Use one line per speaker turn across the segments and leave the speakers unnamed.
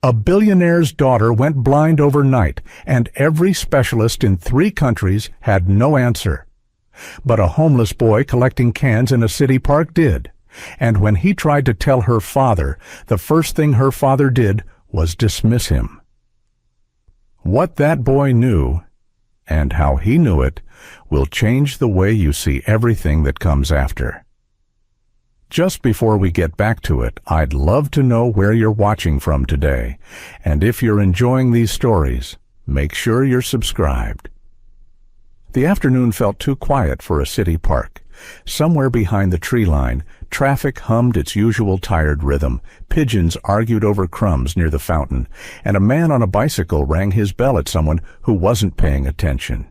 A billionaire's daughter went blind overnight, and every specialist in 3 countries had no answer. But a homeless boy collecting cans in a city park did. And when he tried to tell her father, the first thing her father did was dismiss him. What that boy knew, and how he knew it, will change the way you see everything that comes after. Just before we get back to it, I'd love to know where you're watching from today. And if you're enjoying these stories, make sure you're subscribed. The afternoon felt too quiet for a city park. Somewhere behind the tree line, traffic hummed its usual tired rhythm, pigeons argued over crumbs near the fountain, and a man on a bicycle rang his bell at someone who wasn't paying attention.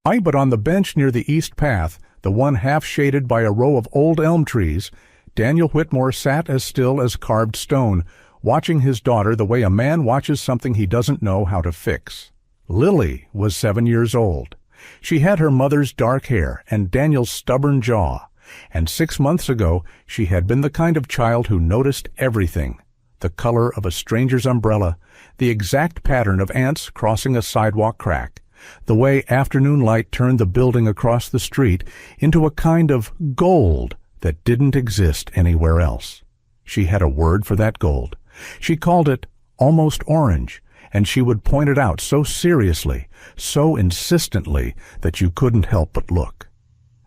But on the bench near the east path, the one half shaded by a row of old elm trees, Daniel Whitmore sat as still as carved stone, watching his daughter the way a man watches something he doesn't know how to fix. Lily was 7 years old. She had her mother's dark hair and Daniel's stubborn jaw, and 6 months ago she had been the kind of child who noticed everything: the color of a stranger's umbrella, the exact pattern of ants crossing a sidewalk crack, the way afternoon light turned the building across the street into a kind of gold that didn't exist anywhere else. She had a word for that gold. She called it almost orange, and she would point it out so seriously, so insistently, that you couldn't help but look.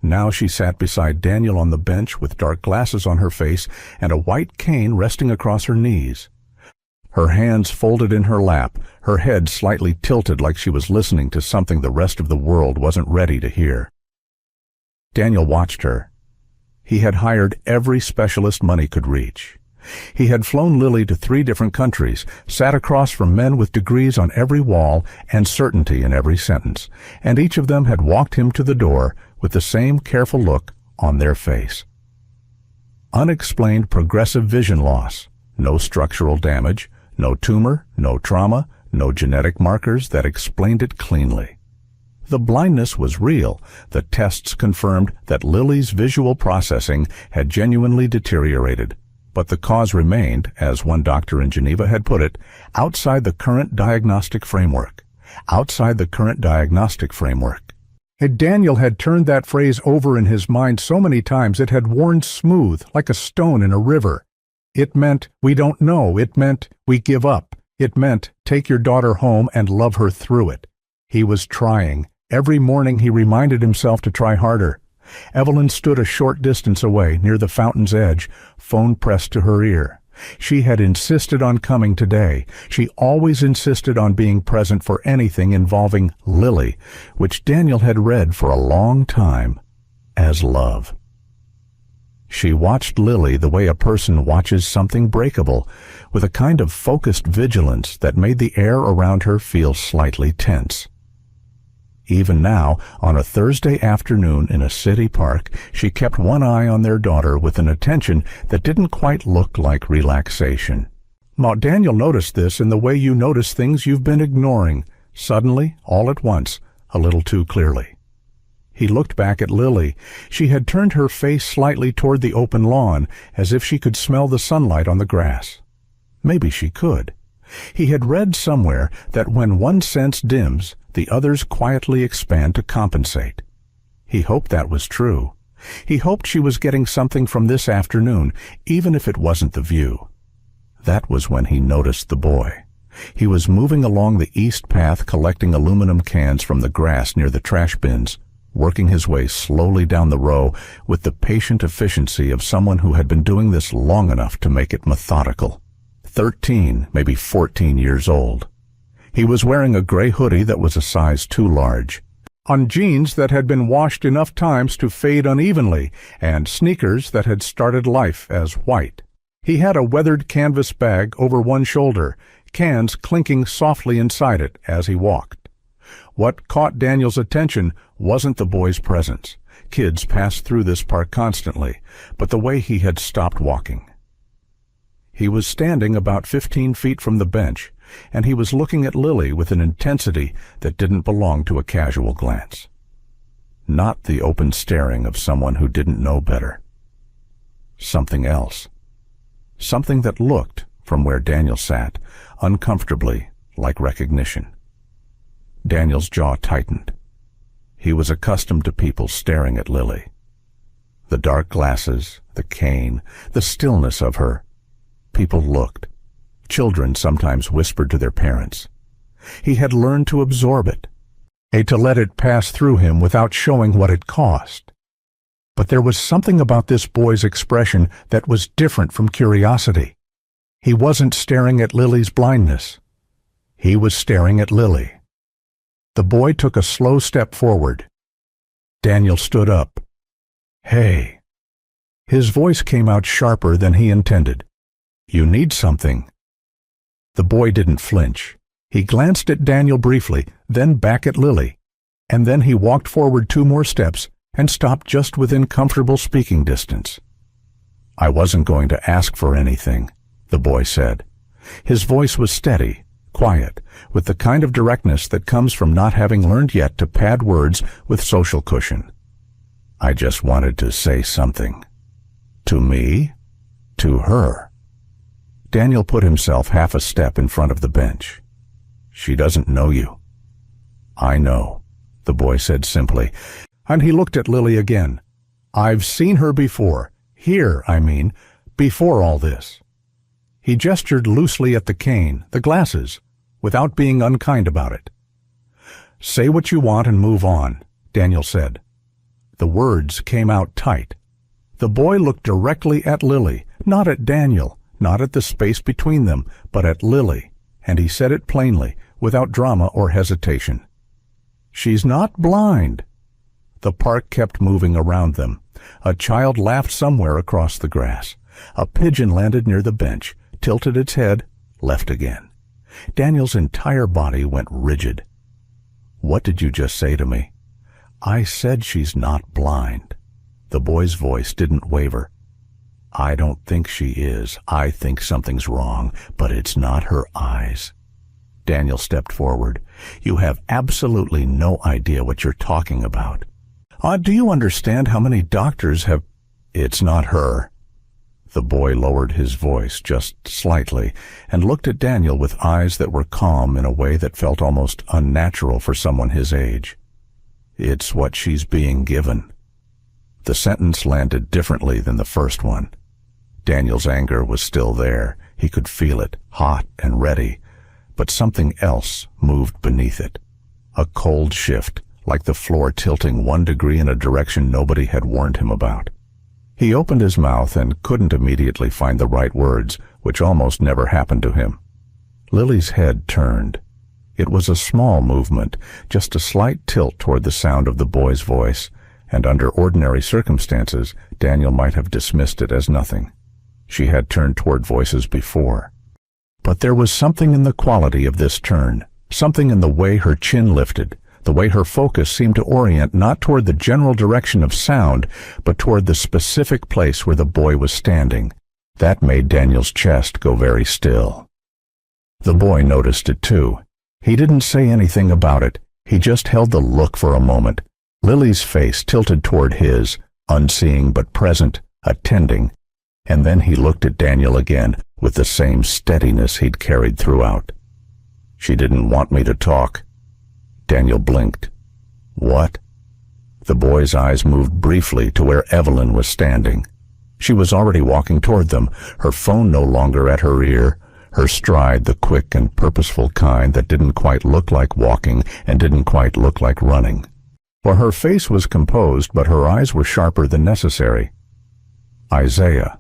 Now she sat beside Daniel on the bench with dark glasses on her face and a white cane resting across her knees. Her hands folded in her lap, her head slightly tilted like she was listening to something the rest of the world wasn't ready to hear. Daniel watched her. He had hired every specialist money could reach. He had flown Lily to 3 different countries, sat across from men with degrees on every wall and certainty in every sentence, and each of them had walked him to the door with the same careful look on their face. Unexplained progressive vision loss, no structural damage, no tumor, no trauma, no genetic markers that explained it cleanly. The blindness was real. The tests confirmed that Lily's visual processing had genuinely deteriorated. But the cause remained, as one doctor in Geneva had put it, outside the current diagnostic framework. Outside the current diagnostic framework. Daniel had turned that phrase over in his mind so many times it had worn smooth, like a stone in a river. It meant, we don't know. It meant, we give up. It meant, take your daughter home and love her through it. He was trying. Every morning he reminded himself to try harder. Evelyn stood a short distance away, near the fountain's edge, phone pressed to her ear. She had insisted on coming today. She always insisted on being present for anything involving Lily, which Daniel had read for a long time as love. She watched Lily the way a person watches something breakable, with a kind of focused vigilance that made the air around her feel slightly tense. Even now, on a Thursday afternoon in a city park, she kept one eye on their daughter with an attention that didn't quite look like relaxation. Now, Daniel noticed this in the way you notice things you've been ignoring, suddenly, all at once, a little too clearly. He looked back at Lily. She had turned her face slightly toward the open lawn, as if she could smell the sunlight on the grass. Maybe she could. He had read somewhere that when one sense dims, the others quietly expand to compensate. He hoped that was true. He hoped she was getting something from this afternoon, even if it wasn't the view. That was when he noticed the boy. He was moving along the east path collecting aluminum cans from the grass near the trash bins, working his way slowly down the row with the patient efficiency of someone who had been doing this long enough to make it methodical. 13, maybe 14 years old. He was wearing a gray hoodie that was a size too large, on jeans that had been washed enough times to fade unevenly, and sneakers that had started life as white. He had a weathered canvas bag over one shoulder, cans clinking softly inside it as he walked. What caught Daniel's attention wasn't the boy's presence. Kids passed through this park constantly, but the way he had stopped walking. He was standing about 15 feet from the bench, and he was looking at Lily with an intensity that didn't belong to a casual glance. Not the open staring of someone who didn't know better. Something else. Something that looked, from where Daniel sat, uncomfortably, like recognition. Daniel's jaw tightened. He was accustomed to people staring at Lily. The dark glasses, the cane, the stillness of her. People looked. Children sometimes whispered to their parents. He had learned to absorb it, to let it pass through him without showing what it cost. But there was something about this boy's expression that was different from curiosity. He wasn't staring at Lily's blindness. He was staring at Lily. The boy took a slow step forward. Daniel stood up. "Hey." His voice came out sharper than he intended. "You need something." The boy didn't flinch. He glanced at Daniel briefly, then back at Lily, and then he walked forward 2 more steps and stopped just within comfortable speaking distance. "I wasn't going to ask for anything," the boy said. His voice was steady, quiet, with the kind of directness that comes from not having learned yet to pad words with social cushion. "I just wanted to say something." "To me?" "To her." Daniel put himself half a step in front of the bench. "She doesn't know you." "I know," the boy said simply, and he looked at Lily again. "I've seen her before. Here, I mean, before all this." He gestured loosely at the cane, the glasses, without being unkind about it. "Say what you want and move on," Daniel said. The words came out tight. The boy looked directly at Lily, not at Daniel, not at the space between them, but at Lily, and he said it plainly, without drama or hesitation. "She's not blind." The park kept moving around them. A child laughed somewhere across the grass. A pigeon landed near the bench, tilted its head, left again. Daniel's entire body went rigid. "What did you just say to me?" "I said she's not blind." The boy's voice didn't waver. "I don't think she is. I think something's wrong, but it's not her eyes." Daniel stepped forward. "You have absolutely no idea what you're talking about. Do you understand how many doctors have—" "It's not her." The boy lowered his voice just slightly and looked at Daniel with eyes that were calm in a way that felt almost unnatural for someone his age. "It's what she's being given." The sentence landed differently than the first one. Daniel's anger was still there. He could feel it, hot and ready, but something else moved beneath it. A cold shift, like the floor tilting 1 degree in a direction nobody had warned him about. He opened his mouth and couldn't immediately find the right words, which almost never happened to him. Lily's head turned. It was a small movement, just a slight tilt toward the sound of the boy's voice, and under ordinary circumstances, Daniel might have dismissed it as nothing. She had turned toward voices before. But there was something in the quality of this turn, something in the way her chin lifted, the way her focus seemed to orient not toward the general direction of sound, but toward the specific place where the boy was standing. That made Daniel's chest go very still. The boy noticed it too. He didn't say anything about it. He just held the look for a moment. Lily's face tilted toward his, unseeing but present, attending, and then he looked at Daniel again with the same steadiness he'd carried throughout. "She didn't want me to talk." Daniel blinked. "What?" The boy's eyes moved briefly to where Evelyn was standing. She was already walking toward them, her phone no longer at her ear, her stride the quick and purposeful kind that didn't quite look like walking and didn't quite look like running. For her face was composed, but her eyes were sharper than necessary. "Isaiah."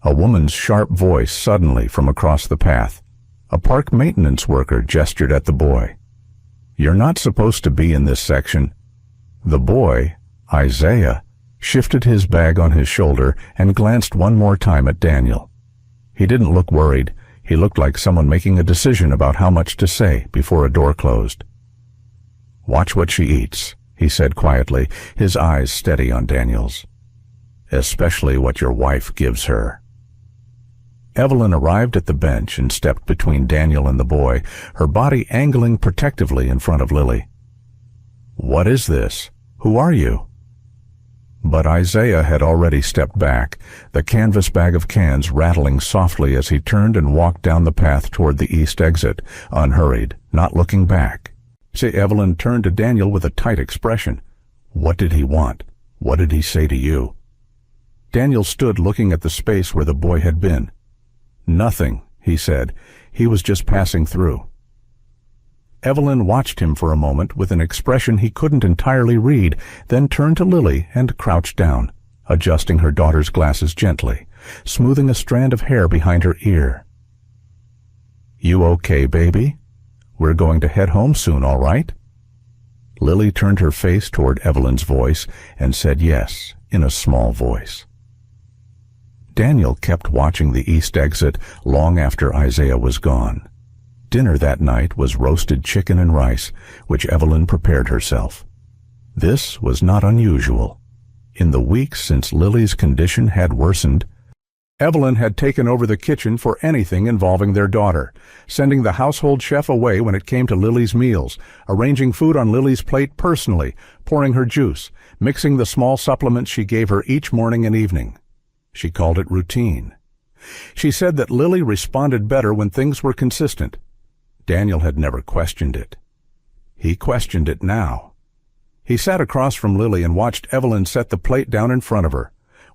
A woman's sharp voice suddenly from across the path. A park maintenance worker gestured at the boy. "You're not supposed to be in this section." The boy, Isaiah, shifted his bag on his shoulder and glanced one more time at Daniel. He didn't look worried. He looked like someone making a decision about how much to say before a door closed. "Watch what she eats," he said quietly, his eyes steady on Daniel's. "Especially what your wife gives her." Evelyn arrived at the bench and stepped between Daniel and the boy, her body angling protectively in front of Lily. "What is this? Who are you?" But Isaiah had already stepped back, the canvas bag of cans rattling softly as he turned and walked down the path toward the east exit, unhurried, not looking back. Evelyn turned to Daniel with a tight expression. What did he want? What did he say to you? Daniel stood looking at the space where the boy had been. Nothing, he said. He was just passing through. Evelyn watched him for a moment with an expression he couldn't entirely read, then turned to Lily and crouched down, adjusting her daughter's glasses gently, smoothing a strand of hair behind her ear. You okay, baby? We're going to head home soon, all right? Lily turned her face toward Evelyn's voice and said yes, in a small voice. Daniel kept watching the east exit long after Isaiah was gone. Dinner that night was roasted chicken and rice, which Evelyn prepared herself. This was not unusual. In the weeks since Lily's condition had worsened, Evelyn had taken over the kitchen for anything involving their daughter, sending the household chef away when it came to Lily's meals, arranging food on Lily's plate personally, pouring her juice, mixing the small supplements she gave her each morning and evening. She called it routine. She said that Lily responded better when things were consistent. Daniel had never questioned it. He questioned it now. He sat across from Lily and watched Evelyn set the plate down in front of her,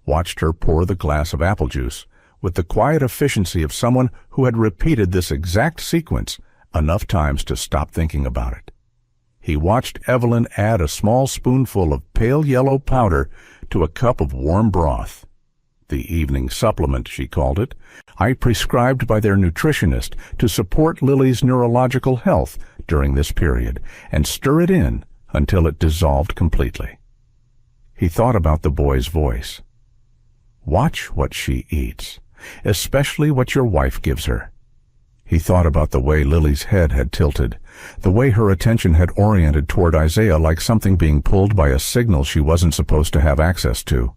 watched her pour the glass of apple juice, with the quiet efficiency of someone who had repeated this exact sequence enough times to stop thinking about it. He watched Evelyn add a small spoonful of pale yellow powder to a cup of warm broth. The evening supplement, she called it, prescribed by their nutritionist to support Lily's neurological health during this period, and stir it in until it dissolved completely. He thought about the boy's voice. Watch what she eats, especially what your wife gives her. He thought about the way Lily's head had tilted, the way her attention had oriented toward Isaiah like something being pulled by a signal she wasn't supposed to have access to.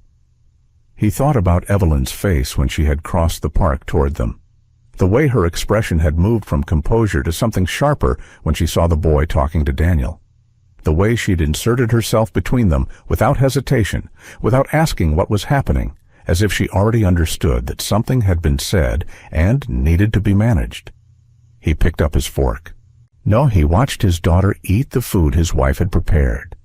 He thought about Evelyn's face when she had crossed the park toward them, the way her expression had moved from composure to something sharper when she saw the boy talking to Daniel, the way she'd inserted herself between them without hesitation, without asking what was happening, as if she already understood that something had been said and needed to be managed. He picked up his fork. No, he watched his daughter eat the food his wife had prepared.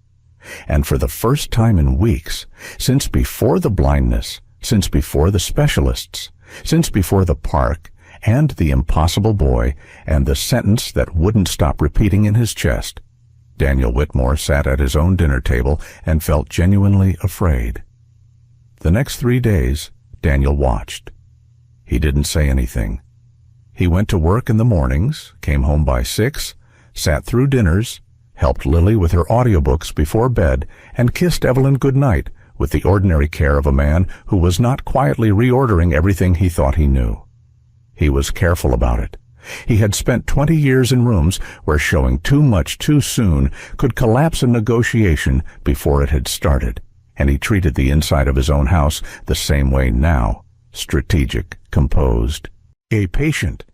And for the first time in weeks, since before the blindness, since before the specialists, since before the park, and the impossible boy, and the sentence that wouldn't stop repeating in his chest, Daniel Whitmore sat at his own dinner table and felt genuinely afraid. The next 3 days, Daniel watched. He didn't say anything. He went to work in the mornings, came home by 6, sat through dinners, helped Lily with her audiobooks before bed, and kissed Evelyn good night with the ordinary care of a man who was not quietly reordering everything he thought he knew. He was careful about it. He had spent 20 years in rooms where showing too much too soon could collapse a negotiation before it had started, and he treated the inside of his own house the same way now, strategic, composed, a patient.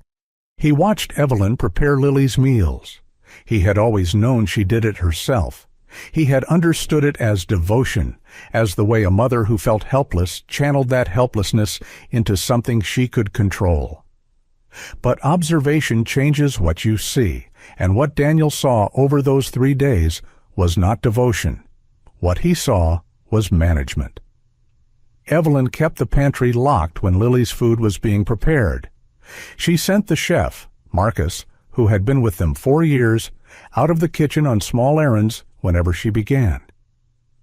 He watched Evelyn prepare Lily's meals. He had always known she did it herself. He had understood it as devotion, as the way a mother who felt helpless channeled that helplessness into something she could control. But observation changes what you see, and what Daniel saw over those 3 days was not devotion. What he saw was management. Evelyn kept the pantry locked when Lily's food was being prepared. She sent the chef, Marcus, who had been with them 4 years, out of the kitchen on small errands whenever she began.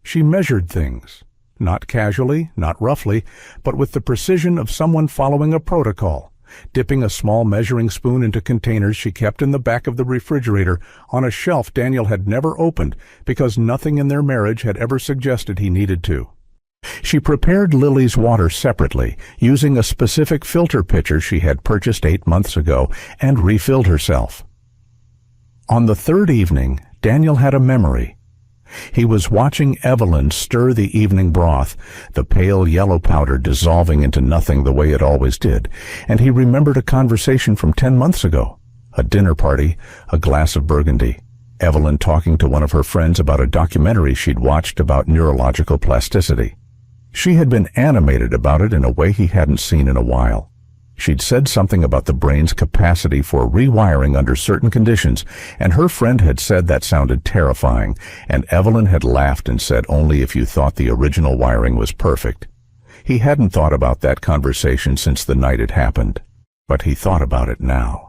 She measured things, not casually, not roughly, but with the precision of someone following a protocol, dipping a small measuring spoon into containers she kept in the back of the refrigerator on a shelf Daniel had never opened because nothing in their marriage had ever suggested he needed to. She prepared Lily's water separately, using a specific filter pitcher she had purchased 8 months ago, and refilled herself. On the 3rd evening, Daniel had a memory. He was watching Evelyn stir the evening broth, the pale yellow powder dissolving into nothing the way it always did, and he remembered a conversation from 10 months ago, a dinner party, a glass of Burgundy. Evelyn talking to one of her friends about a documentary she'd watched about neurological plasticity. She had been animated about it in a way he hadn't seen in a while. She'd said something about the brain's capacity for rewiring under certain conditions, and her friend had said that sounded terrifying, and Evelyn had laughed and said only if you thought the original wiring was perfect. He hadn't thought about that conversation since the night it happened, but he thought about it now.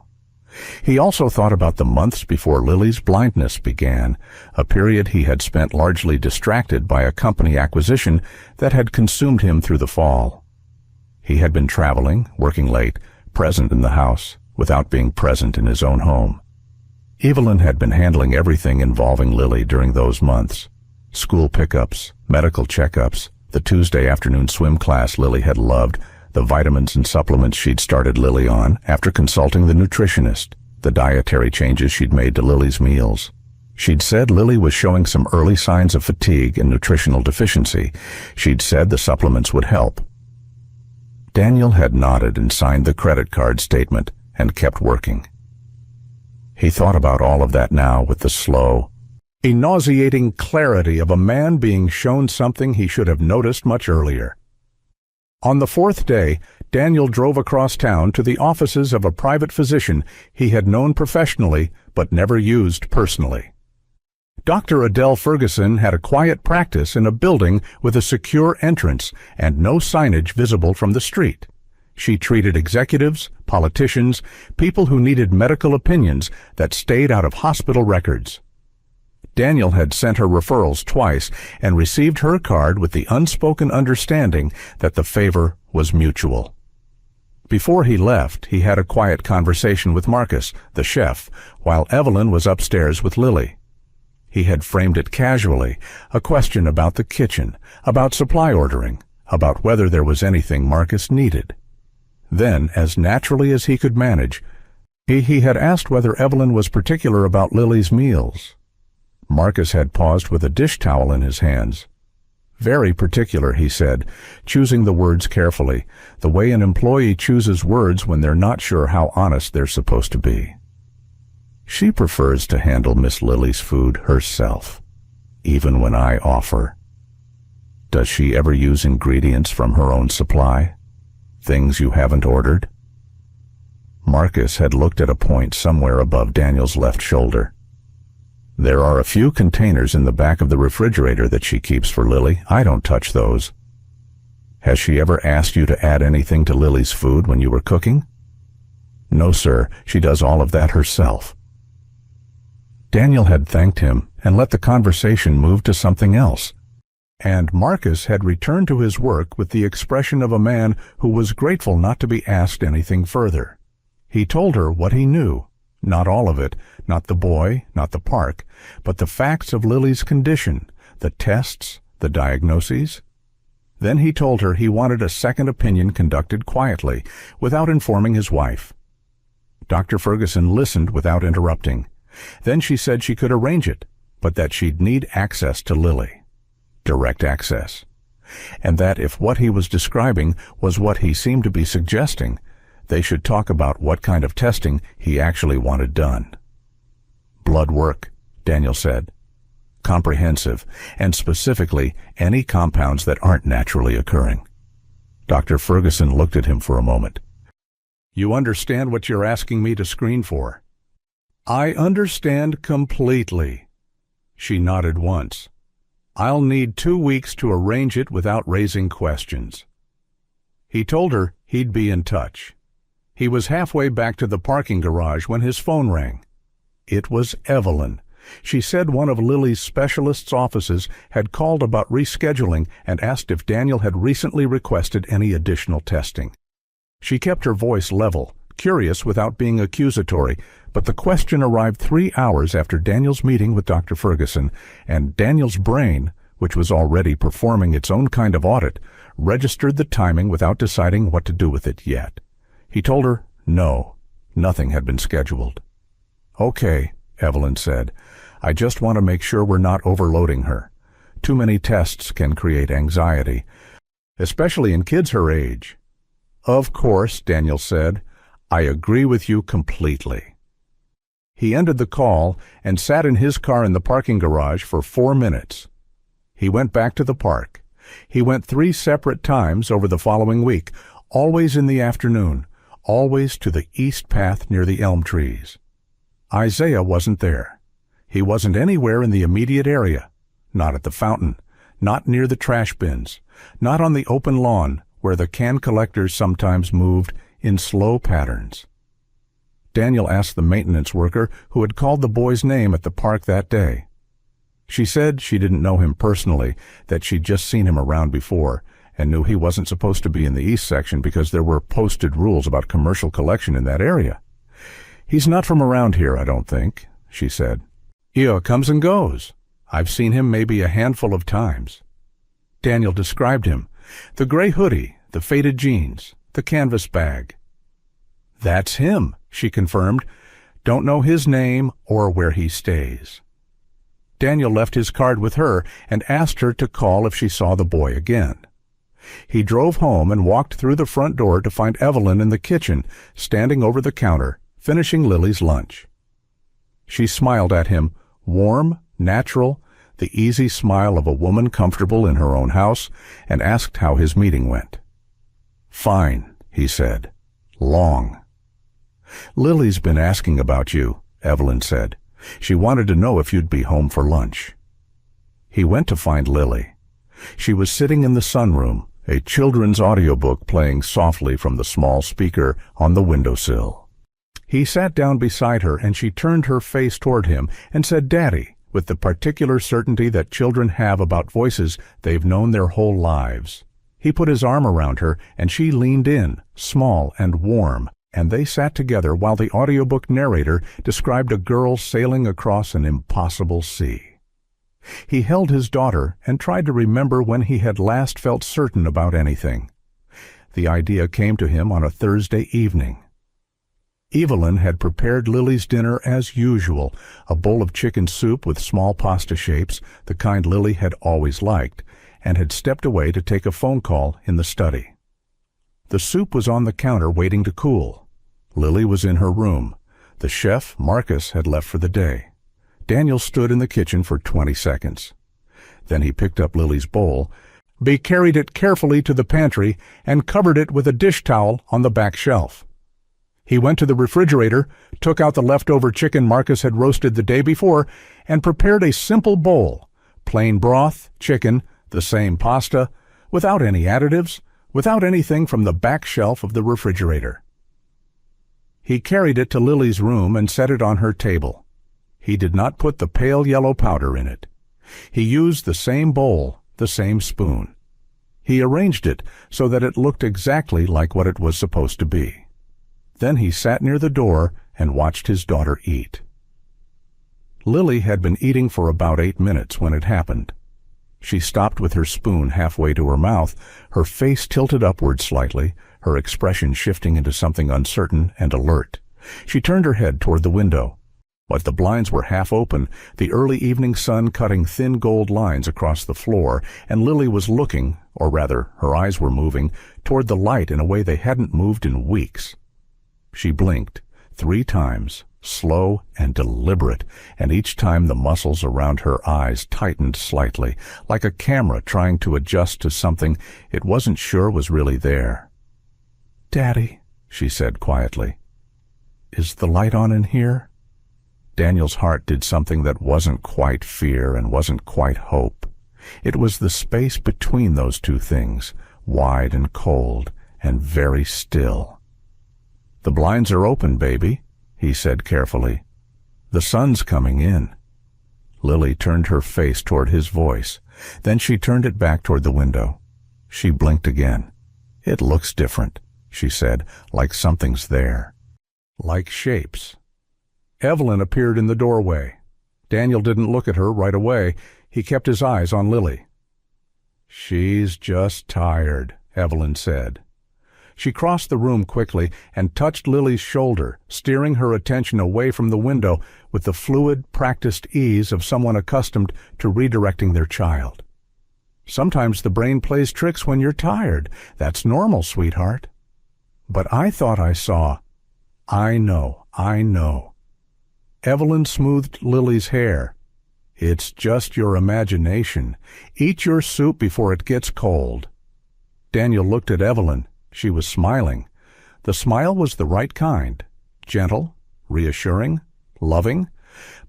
He also thought about the months before Lily's blindness began, a period he had spent largely distracted by a company acquisition that had consumed him through the fall. He had been traveling, working late, present in the house, without being present in his own home. Evelyn had been handling everything involving Lily during those months. School pickups, medical checkups, the Tuesday afternoon swim class Lily had loved, the vitamins and supplements she'd started Lily on after consulting the nutritionist, the dietary changes she'd made to Lily's meals. She'd said Lily was showing some early signs of fatigue and nutritional deficiency. She'd said the supplements would help. Daniel had nodded and signed the credit card statement and kept working. He thought about all of that now with the slow, nauseating clarity of a man being shown something he should have noticed much earlier. On the fourth day, Daniel drove across town to the offices of a private physician he had known professionally but never used personally. Dr. Adele Ferguson had a quiet practice in a building with a secure entrance and no signage visible from the street. She treated executives, politicians, people who needed medical opinions that stayed out of hospital records. Daniel had sent her referrals twice and received her card with the unspoken understanding that the favor was mutual. Before he left, he had a quiet conversation with Marcus, the chef, while Evelyn was upstairs with Lily. He had framed it casually, a question about the kitchen, about supply ordering, about whether there was anything Marcus needed. Then, as naturally as he could manage, he had asked whether Evelyn was particular about Lily's meals. Marcus had paused with a dish towel in his hands. Very particular, he said, choosing the words carefully, the way an employee chooses words when they're not sure how honest they're supposed to be. She prefers to handle Miss Lily's food herself, even when I offer. Does she ever use ingredients from her own supply? Things you haven't ordered? Marcus had looked at a point somewhere above Daniel's left shoulder. There are a few containers in the back of the refrigerator that she keeps for Lily. I don't touch those. Has she ever asked you to add anything to Lily's food when you were cooking? No, sir. She does all of that herself. Daniel had thanked him and let the conversation move to something else. And Marcus had returned to his work with the expression of a man who was grateful not to be asked anything further. He told her what he knew. Not all of it, not the boy, not the park, but the facts of Lily's condition, the tests, the diagnoses. Then he told her he wanted a second opinion conducted quietly, without informing his wife. Dr. Ferguson listened without interrupting. Then she said she could arrange it, but that she'd need access to Lily. Direct access. And that if what he was describing was what he seemed to be suggesting, they should talk about what kind of testing he actually wanted done. Blood work, Daniel said. Comprehensive, and specifically any compounds that aren't naturally occurring. Dr. Ferguson looked at him for a moment. You understand what you're asking me to screen for? I understand completely. She nodded once. I'll need 2 weeks to arrange it without raising questions. He told her he'd be in touch. He was halfway back to the parking garage when his phone rang. It was Evelyn. She said one of Lily's specialists' offices had called about rescheduling and asked if Daniel had recently requested any additional testing. She kept her voice level, curious without being accusatory, but the question arrived 3 hours after Daniel's meeting with Dr. Ferguson, and Daniel's brain, which was already performing its own kind of audit, registered the timing without deciding what to do with it yet. He told her, no, nothing had been scheduled. Okay, Evelyn said. I just want to make sure we're not overloading her. Too many tests can create anxiety, especially in kids her age. Of course, Daniel said. I agree with you completely. He ended the call and sat in his car in the parking garage for 4 minutes. He went back to the park. He went 3 separate times over the following week, always in the afternoon, always to the east path near the elm trees. Isaiah wasn't there. He wasn't anywhere in the immediate area, not at the fountain, not near the trash bins, not on the open lawn where the can collectors sometimes moved in slow patterns. Daniel asked the maintenance worker who had called the boy's name at the park that day. She said she didn't know him personally, that she'd just seen him around before, and knew he wasn't supposed to be in the east section because there were posted rules about commercial collection in that area. "He's not from around here, I don't think," she said. "He comes and goes. I've seen him maybe a handful of times." Daniel described him: the gray hoodie, the faded jeans, the canvas bag. "That's him," she confirmed. "Don't know his name or where he stays." Daniel left his card with her and asked her to call if she saw the boy again. He drove home and walked through the front door to find Evelyn in the kitchen, standing over the counter, finishing Lily's lunch. She smiled at him, warm, natural, the easy smile of a woman comfortable in her own house, and asked how his meeting went. "Fine," he said. "Long." "Lily's been asking about you," Evelyn said. "She wanted to know if you'd be home for lunch." He went to find Lily. She was sitting in the sunroom, a children's audiobook playing softly from the small speaker on the windowsill. He sat down beside her and she turned her face toward him and said, "Daddy," with the particular certainty that children have about voices they've known their whole lives. He put his arm around her and she leaned in, small and warm, and they sat together while the audiobook narrator described a girl sailing across an impossible sea. He held his daughter and tried to remember when he had last felt certain about anything. The idea came to him on a Thursday evening. Evelyn had prepared Lily's dinner as usual, a bowl of chicken soup with small pasta shapes, the kind Lily had always liked, and had stepped away to take a phone call in the study. The soup was on the counter waiting to cool. Lily was in her room. The chef, Marcus, had left for the day. Daniel stood in the kitchen for 20 seconds. Then he picked up Lily's bowl, carried it carefully to the pantry, and covered it with a dish towel on the back shelf. He went to the refrigerator, took out the leftover chicken Marcus had roasted the day before, and prepared a simple bowl: plain broth, chicken, the same pasta, without any additives, without anything from the back shelf of the refrigerator. He carried it to Lily's room and set it on her table. He did not put the pale yellow powder in it. He used the same bowl, the same spoon. He arranged it so that it looked exactly like what it was supposed to be. Then he sat near the door and watched his daughter eat. Lily had been eating for about 8 minutes when it happened. She stopped with her spoon halfway to her mouth, her face tilted upward slightly, her expression shifting into something uncertain and alert. She turned her head toward the window. But the blinds were half open, the early evening sun cutting thin gold lines across the floor, and Lily was looking, or rather, her eyes were moving, toward the light in a way they hadn't moved in weeks. She blinked 3 times, slow and deliberate, and each time the muscles around her eyes tightened slightly, like a camera trying to adjust to something it wasn't sure was really there. "Daddy," she said quietly, "is the light on in here?" Daniel's heart did something that wasn't quite fear and wasn't quite hope. It was the space between those two things, wide and cold and very still. "The blinds are open, baby," he said carefully. "The sun's coming in." Lily turned her face toward his voice. Then she turned it back toward the window. She blinked again. "It looks different," she said, "like something's there. Like shapes." Evelyn appeared in the doorway. Daniel didn't look at her right away. He kept his eyes on Lily. "She's just tired," Evelyn said. She crossed the room quickly and touched Lily's shoulder, steering her attention away from the window with the fluid, practiced ease of someone accustomed to redirecting their child. "Sometimes the brain plays tricks when you're tired. That's normal, sweetheart." "But I thought I saw—" I know. Evelyn smoothed Lily's hair. "It's just your imagination. Eat your soup before it gets cold." Daniel looked at Evelyn. She was smiling. The smile was the right kind. Gentle, reassuring, loving.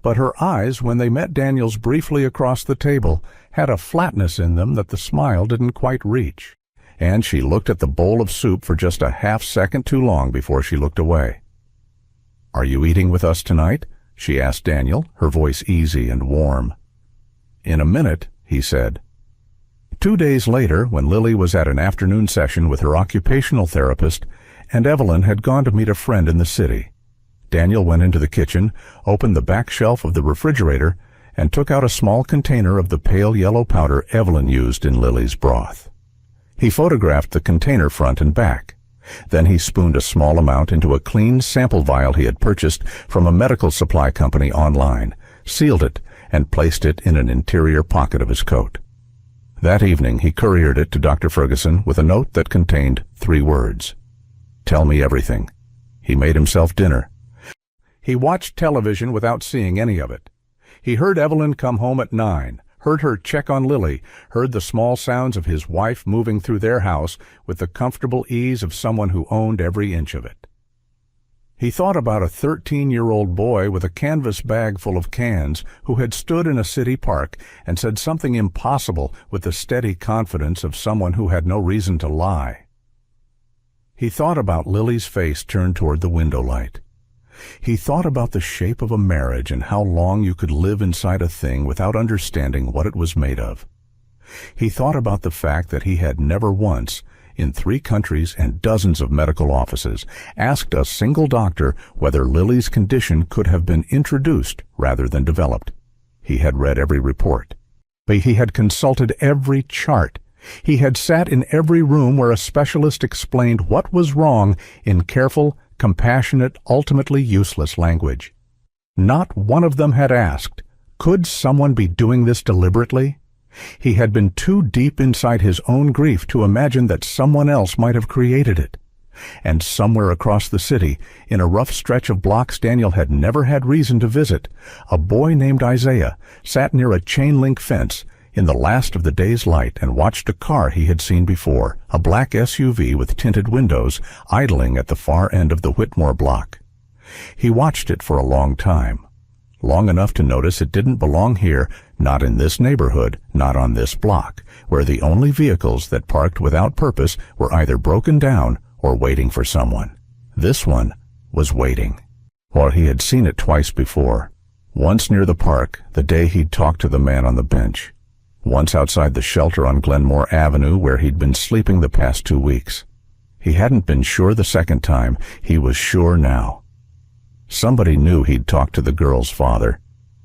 But her eyes, when they met Daniel's briefly across the table, had a flatness in them that the smile didn't quite reach. And she looked at the bowl of soup for just a half-second too long before she looked away. "Are you eating with us tonight?" she asked Daniel, her voice easy and warm. "In a minute," he said. 2 days later, when Lily was at an afternoon session with her occupational therapist, and Evelyn had gone to meet a friend in the city, Daniel went into the kitchen, opened the back shelf of the refrigerator, and took out a small container of the pale yellow powder Evelyn used in Lily's broth. He photographed the container front and back. Then he spooned a small amount into a clean sample vial he had purchased from a medical supply company online, sealed it, and placed it in an interior pocket of his coat. That evening he couriered it to Dr. Ferguson with a note that contained 3 words. "Tell me everything." He made himself dinner. He watched television without seeing any of it. He heard Evelyn come home at 9, heard her check on Lily, heard the small sounds of his wife moving through their house with the comfortable ease of someone who owned every inch of it. He thought about a 13-year-old boy with a canvas bag full of cans who had stood in a city park and said something impossible with the steady confidence of someone who had no reason to lie. He thought about Lily's face turned toward the window light. He thought about the shape of a marriage and how long you could live inside a thing without understanding what it was made of. He thought about the fact that he had never once, in 3 countries and dozens of medical offices, asked a single doctor whether Lily's condition could have been introduced rather than developed. He had read every report. He had consulted every chart. He had sat in every room where a specialist explained what was wrong in careful, compassionate, ultimately useless language. Not one of them had asked, could someone be doing this deliberately? He had been too deep inside his own grief to imagine that someone else might have created it. And somewhere across the city, in a rough stretch of blocks Daniel had never had reason to visit, a boy named Isaiah sat near a chain-link fence in the last of the day's light and watched a car he had seen before, a black SUV with tinted windows, idling at the far end of the Whitmore block. He watched it for a long time, long enough to notice it didn't belong here, not in this neighborhood, not on this block, where the only vehicles that parked without purpose were either broken down or waiting for someone. This one was waiting. Or he had seen it twice before. Once near the park, the day he'd talked to the man on the bench. Once outside the shelter on Glenmore Avenue where he'd been sleeping the past 2 weeks. He hadn't been sure the second time. He was sure now. Somebody knew he'd talked to the girl's father,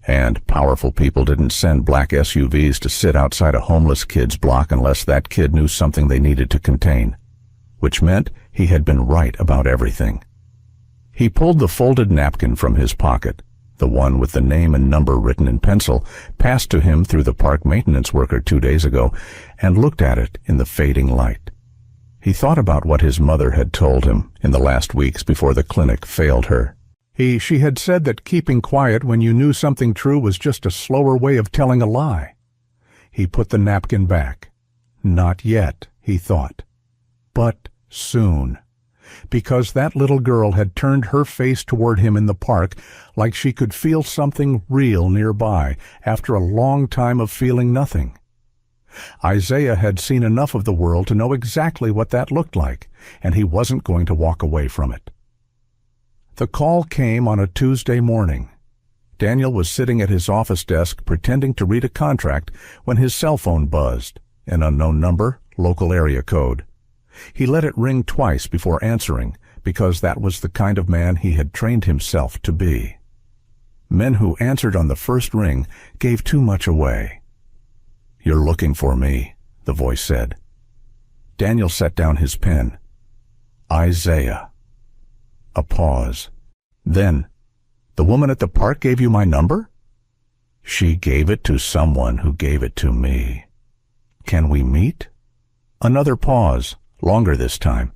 and powerful people didn't send black SUVs to sit outside a homeless kid's block unless that kid knew something they needed to contain, which meant he had been right about everything. He pulled the folded napkin from his pocket, the one with the name and number written in pencil, passed to him through the park maintenance worker 2 days ago, and looked at it in the fading light. He thought about what his mother had told him in the last weeks before the clinic failed her. She had said that keeping quiet when you knew something true was just a slower way of telling a lie. He put the napkin back. Not yet, he thought. But soon. Because that little girl had turned her face toward him in the park like she could feel something real nearby after a long time of feeling nothing. Isaiah had seen enough of the world to know exactly what that looked like, and he wasn't going to walk away from it. The call came on a Tuesday morning. Daniel was sitting at his office desk pretending to read a contract when his cell phone buzzed, an unknown number, local area code. He let it ring twice before answering, because that was the kind of man he had trained himself to be. Men who answered on the first ring gave too much away. "You're looking for me," the voice said. Daniel set down his pen. Isaiah. A pause. Then, "The woman at the park gave you my number?" "She gave it to someone who gave it to me. Can we meet?" Another pause, Longer this time.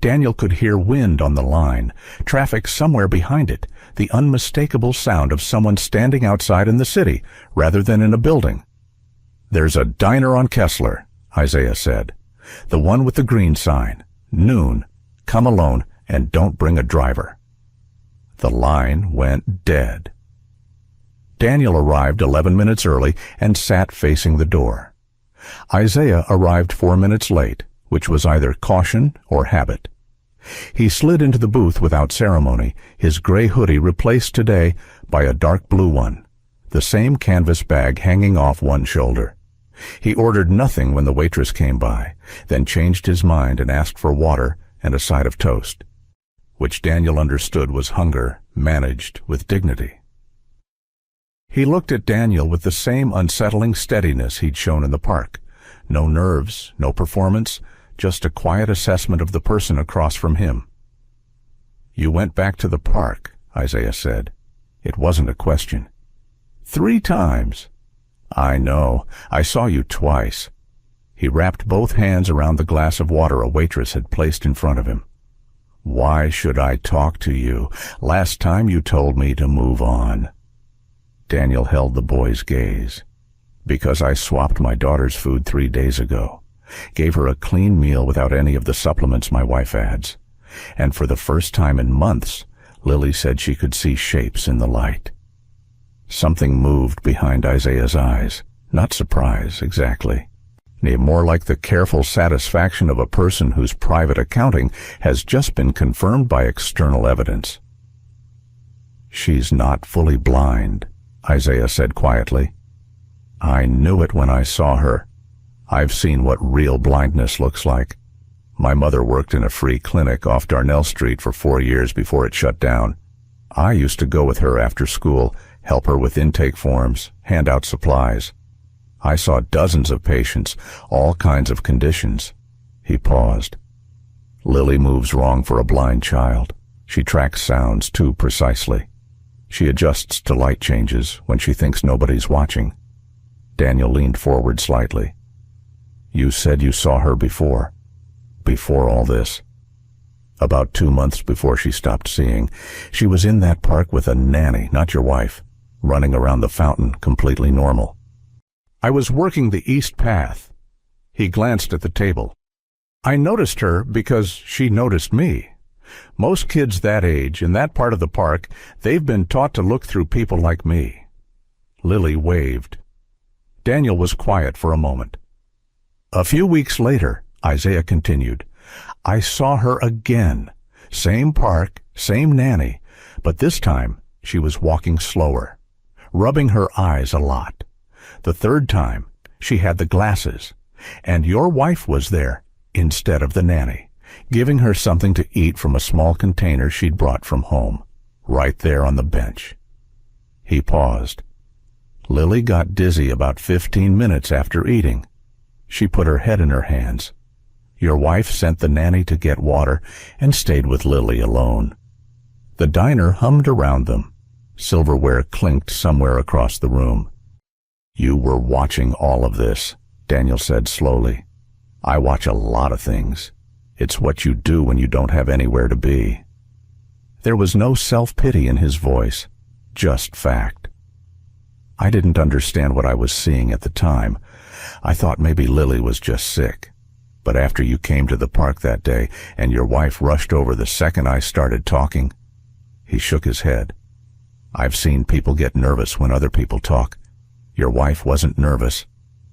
Daniel could hear wind on the line, traffic somewhere behind it, the unmistakable sound of someone standing outside in the city rather than in a building. "There's a diner on Kessler," Isaiah said. "The one with the green sign. Noon. Come alone and don't bring a driver." The line went dead. Daniel arrived 11 minutes early and sat facing the door. Isaiah arrived 4 minutes late, which was either caution or habit. He slid into the booth without ceremony, his gray hoodie replaced today by a dark blue one, the same canvas bag hanging off one shoulder. He ordered nothing when the waitress came by, then changed his mind and asked for water and a side of toast, which Daniel understood was hunger managed with dignity. He looked at Daniel with the same unsettling steadiness he'd shown in the park. No nerves, no performance, just a quiet assessment of the person across from him. "You went back to the park," Isaiah said. It wasn't a question. "3 times. "I know. I saw you twice." He wrapped both hands around the glass of water a waitress had placed in front of him. "Why should I talk to you? Last time you told me to move on." Daniel held the boy's gaze. "Because I swapped my daughter's food 3 days ago. Gave her a clean meal without any of the supplements my wife adds. And for the first time in months, Lily said she could see shapes in the light." Something moved behind Isaiah's eyes. Not surprise, exactly. More like the careful satisfaction of a person whose private accounting has just been confirmed by external evidence. "She's not fully blind," Isaiah said quietly. "I knew it when I saw her. I've seen what real blindness looks like. My mother worked in a free clinic off Darnell Street for 4 years before it shut down. I used to go with her after school, help her with intake forms, hand out supplies. I saw dozens of patients, all kinds of conditions." He paused. "Lily moves wrong for a blind child. She tracks sounds too precisely. She adjusts to light changes when she thinks nobody's watching." Daniel leaned forward slightly. "You said you saw her before all this." "About 2 months before she stopped seeing. She was in that park with a nanny, not your wife, running around the fountain, completely normal. I was working the east path." He glanced at the table. "I noticed her because she noticed me. Most kids that age, in that part of the park, they've been taught to look through people like me." Lily waved. Daniel was quiet for a moment. "A few weeks later," Isaiah continued, "I saw her again. Same park, same nanny, but this time she was walking slower, rubbing her eyes a lot. The third time, she had the glasses, and your wife was there instead of the nanny, giving her something to eat from a small container she'd brought from home, right there on the bench." He paused. "Lily got dizzy about 15 minutes after eating. She put her head in her hands. Your wife sent the nanny to get water and stayed with Lily alone. The diner hummed around them. Silverware clinked somewhere across the room. You were watching all of this," Daniel said slowly. "I watch a lot of things. It's what you do when you don't have anywhere to be." There was no self-pity in his voice, just fact. "I didn't understand what I was seeing at the time. I thought maybe Lily was just sick. But after you came to the park that day and your wife rushed over the second I started talking," he shook his head. "I've seen people get nervous when other people talk. Your wife wasn't nervous.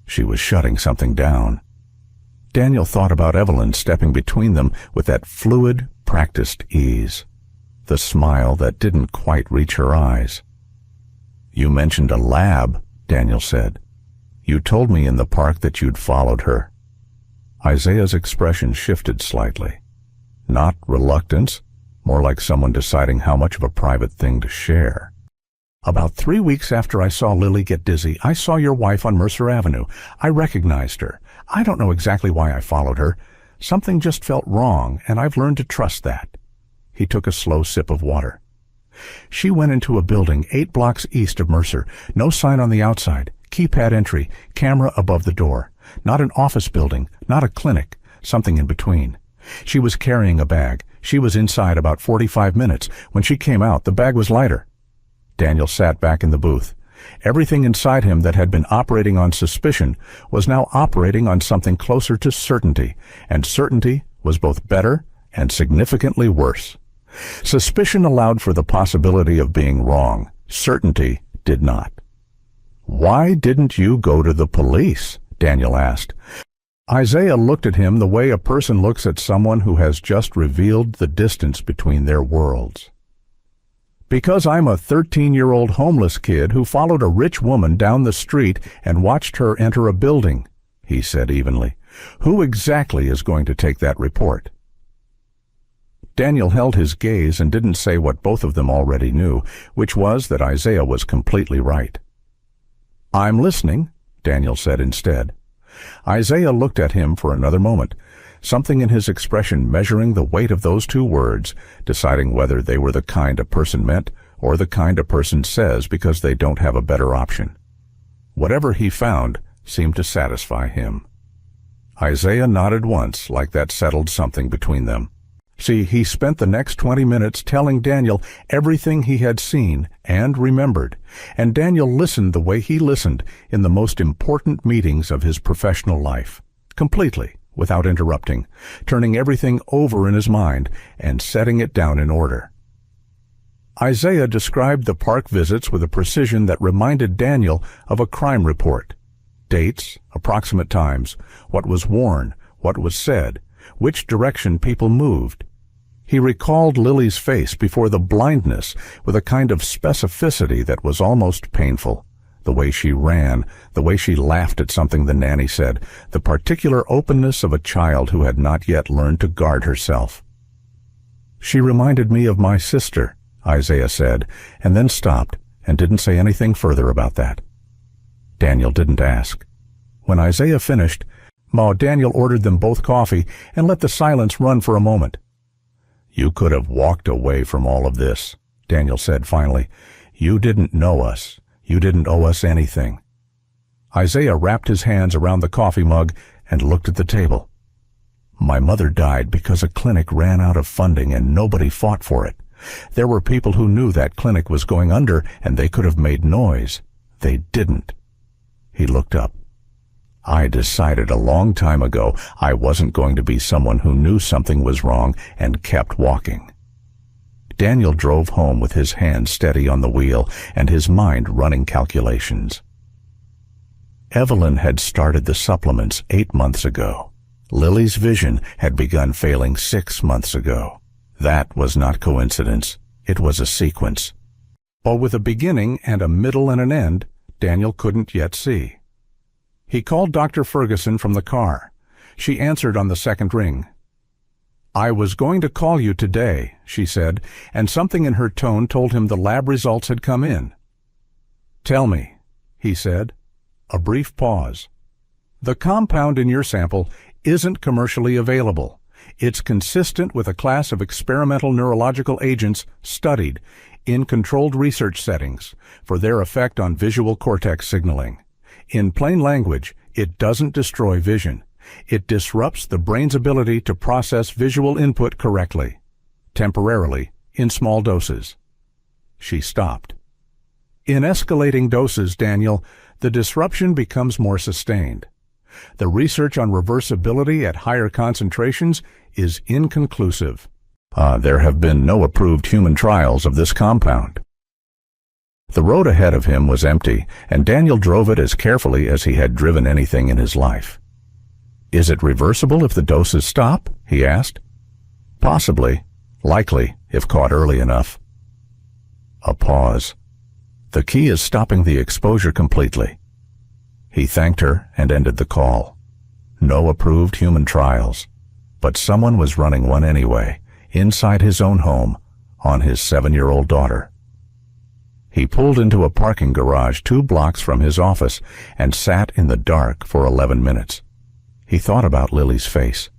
She was shutting something down." Daniel thought about Evelyn stepping between them with that fluid, practiced ease, the smile that didn't quite reach her eyes. "You mentioned a lab," Daniel said. "You told me in the park that you'd followed her." Isaiah's expression shifted slightly. Not reluctance, more like someone deciding how much of a private thing to share. "About 3 weeks after I saw Lily get dizzy, I saw your wife on Mercer Avenue. I recognized her. I don't know exactly why I followed her. Something just felt wrong, and I've learned to trust that." He took a slow sip of water. "She went into a building 8 blocks east of Mercer. No sign on the outside. Keypad entry, camera above the door. Not an office building, not a clinic. something in between. She was carrying a bag. She was inside about 45 minutes. When she came out, the bag was lighter. Daniel sat back in the booth. Everything inside him that had been operating on suspicion was now operating on something closer to certainty, and certainty was both better and significantly worse. Suspicion allowed for the possibility of being wrong. Certainty did not. "Why didn't you go to the police?" Daniel asked. Isaiah looked at him the way a person looks at someone who has just revealed the distance between their worlds. "Because I'm a 13-year-old homeless kid who followed a rich woman down the street and watched her enter a building," he said evenly. "Who exactly is going to take that report?" Daniel held his gaze and didn't say what both of them already knew, which was that Isaiah was completely right. "I'm listening," Daniel said instead. Isaiah looked at him for another moment, something in his expression measuring the weight of those two words, deciding whether they were the kind a person meant or the kind a person says because they don't have a better option. Whatever he found seemed to satisfy him. Isaiah nodded once, like that settled something between them. See, he spent the next 20 minutes telling Daniel everything he had seen and remembered, and Daniel listened the way he listened in the most important meetings of his professional life, completely, without interrupting, turning everything over in his mind and setting it down in order. Isaiah described the park visits with a precision that reminded Daniel of a crime report. Dates, approximate times, what was worn, what was said, which direction people moved. He recalled Lily's face before the blindness with a kind of specificity that was almost painful. The way she ran, the way she laughed at something the nanny said, the particular openness of a child who had not yet learned to guard herself. "She reminded me of my sister," Isaiah said, and then stopped and didn't say anything further about that. Daniel didn't ask. When Isaiah finished, Daniel ordered them both coffee and let the silence run for a moment. "You could have walked away from all of this," Daniel said finally. "You didn't know us. You didn't owe us anything." Isaiah wrapped his hands around the coffee mug and looked at the table. "My mother died because a clinic ran out of funding and nobody fought for it. There were people who knew that clinic was going under and they could have made noise. They didn't." He looked up. "I decided a long time ago I wasn't going to be someone who knew something was wrong and kept walking." Daniel drove home with his hand steady on the wheel and his mind running calculations. Evelyn had started the supplements 8 months ago. Lily's vision had begun failing 6 months ago. That was not coincidence. It was a sequence. But with a beginning and a middle and an end, Daniel couldn't yet see. He called Dr. Ferguson from the car. She answered on the second ring. "I was going to call you today," she said, and something in her tone told him the lab results had come in. "Tell me," he said. A brief pause. "The compound in your sample isn't commercially available. It's consistent with a class of experimental neurological agents studied in controlled research settings for their effect on visual cortex signaling. In plain language, it doesn't destroy vision. It disrupts the brain's ability to process visual input correctly, temporarily, in small doses." She stopped. "In escalating doses, Daniel, the disruption becomes more sustained. The research on reversibility at higher concentrations is inconclusive. There have been no approved human trials of this compound." The road ahead of him was empty, and Daniel drove it as carefully as he had driven anything in his life. "Is it reversible if the doses stop?" he asked. "Possibly. Likely, if caught early enough." A pause. "The key is stopping the exposure completely." He thanked her and ended the call. No approved human trials, but someone was running one anyway, inside his own home, on his 7-year-old daughter. He pulled into a parking garage 2 blocks from his office and sat in the dark for 11 minutes. He thought about Lily's face.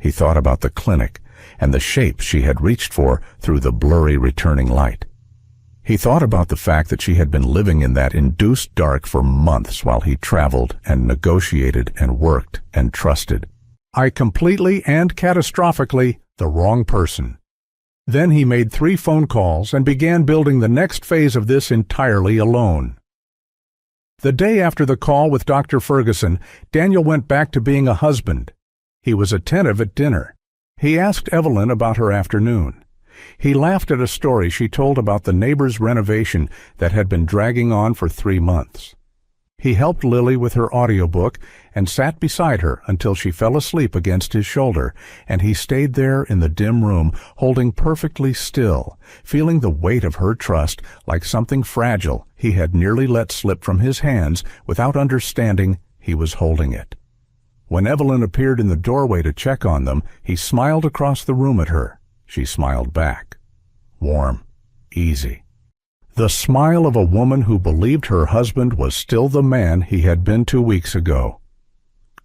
He thought about the clinic and the shape she had reached for through the blurry returning light. He thought about the fact that she had been living in that induced dark for months while he traveled and negotiated and worked and trusted. I completely and catastrophically the wrong person. Then he made 3 phone calls and began building the next phase of this entirely alone. The day after the call with Dr. Ferguson, Daniel went back to being a husband. He was attentive at dinner. He asked Evelyn about her afternoon. He laughed at a story she told about the neighbor's renovation that had been dragging on for 3 months. He helped Lily with her audiobook and sat beside her until she fell asleep against his shoulder, and he stayed there in the dim room, holding perfectly still, feeling the weight of her trust like something fragile he had nearly let slip from his hands without understanding he was holding it. When Evelyn appeared in the doorway to check on them, he smiled across the room at her. She smiled back. Warm, easy. The smile of a woman who believed her husband was still the man he had been 2 weeks ago.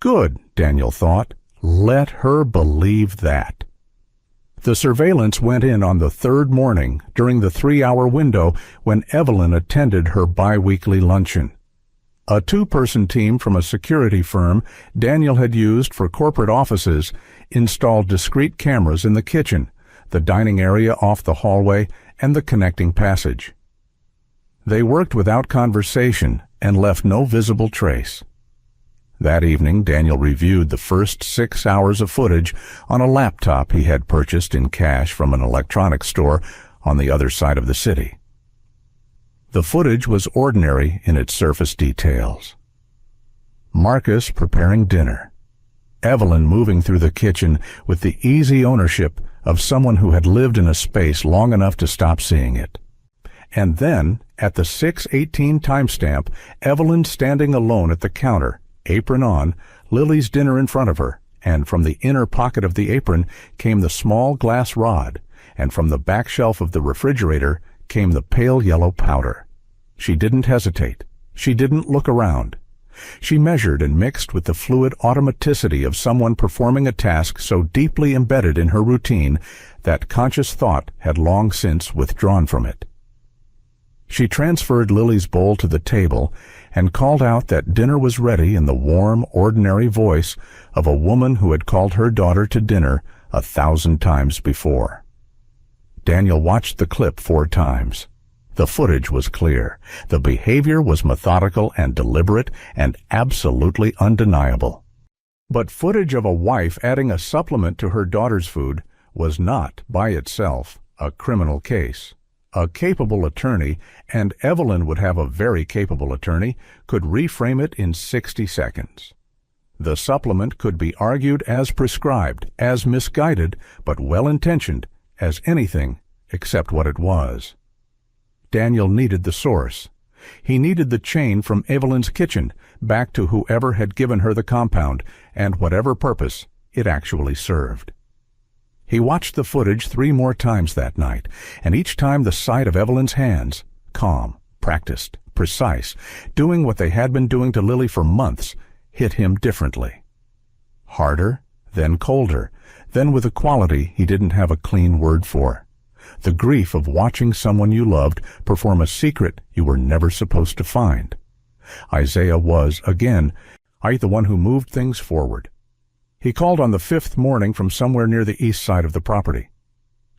Good, Daniel thought. Let her believe that. The surveillance went in on the 3rd morning during the 3-hour window when Evelyn attended her bi-weekly luncheon. A 2-person team from a security firm Daniel had used for corporate offices installed discrete cameras in the kitchen, the dining area off the hallway, and the connecting passage. They worked without conversation and left no visible trace. That evening, Daniel reviewed the first 6 hours of footage on a laptop he had purchased in cash from an electronics store on the other side of the city. The footage was ordinary in its surface details. Marcus preparing dinner. Evelyn moving through the kitchen with the easy ownership of someone who had lived in a space long enough to stop seeing it. And then, at the 6:18 timestamp, Evelyn standing alone at the counter, apron on, Lily's dinner in front of her, and from the inner pocket of the apron came the small glass rod, and from the back shelf of the refrigerator came the pale yellow powder. She didn't hesitate. She didn't look around. She measured and mixed with the fluid automaticity of someone performing a task so deeply embedded in her routine that conscious thought had long since withdrawn from it. She transferred Lily's bowl to the table and called out that dinner was ready in the warm, ordinary voice of a woman who had called her daughter to dinner 1,000 times before. Daniel watched the clip 4 times. The footage was clear. The behavior was methodical and deliberate and absolutely undeniable. But footage of a wife adding a supplement to her daughter's food was not, by itself, a criminal case. A capable attorney, and Evelyn would have a very capable attorney, could reframe it in 60 seconds. The supplement could be argued as prescribed, as misguided, but well-intentioned, as anything except what it was. Daniel needed the source. He needed the chain from Evelyn's kitchen back to whoever had given her the compound and whatever purpose it actually served. He watched the footage 3 more times that night, and each time the sight of Evelyn's hands, calm, practiced, precise, doing what they had been doing to Lily for months, hit him differently. Harder, then colder, then with a quality he didn't have a clean word for. The grief of watching someone you loved perform a secret you were never supposed to find. Isaiah was, again, the one who moved things forward. He called on the 5th morning from somewhere near the east side of the property.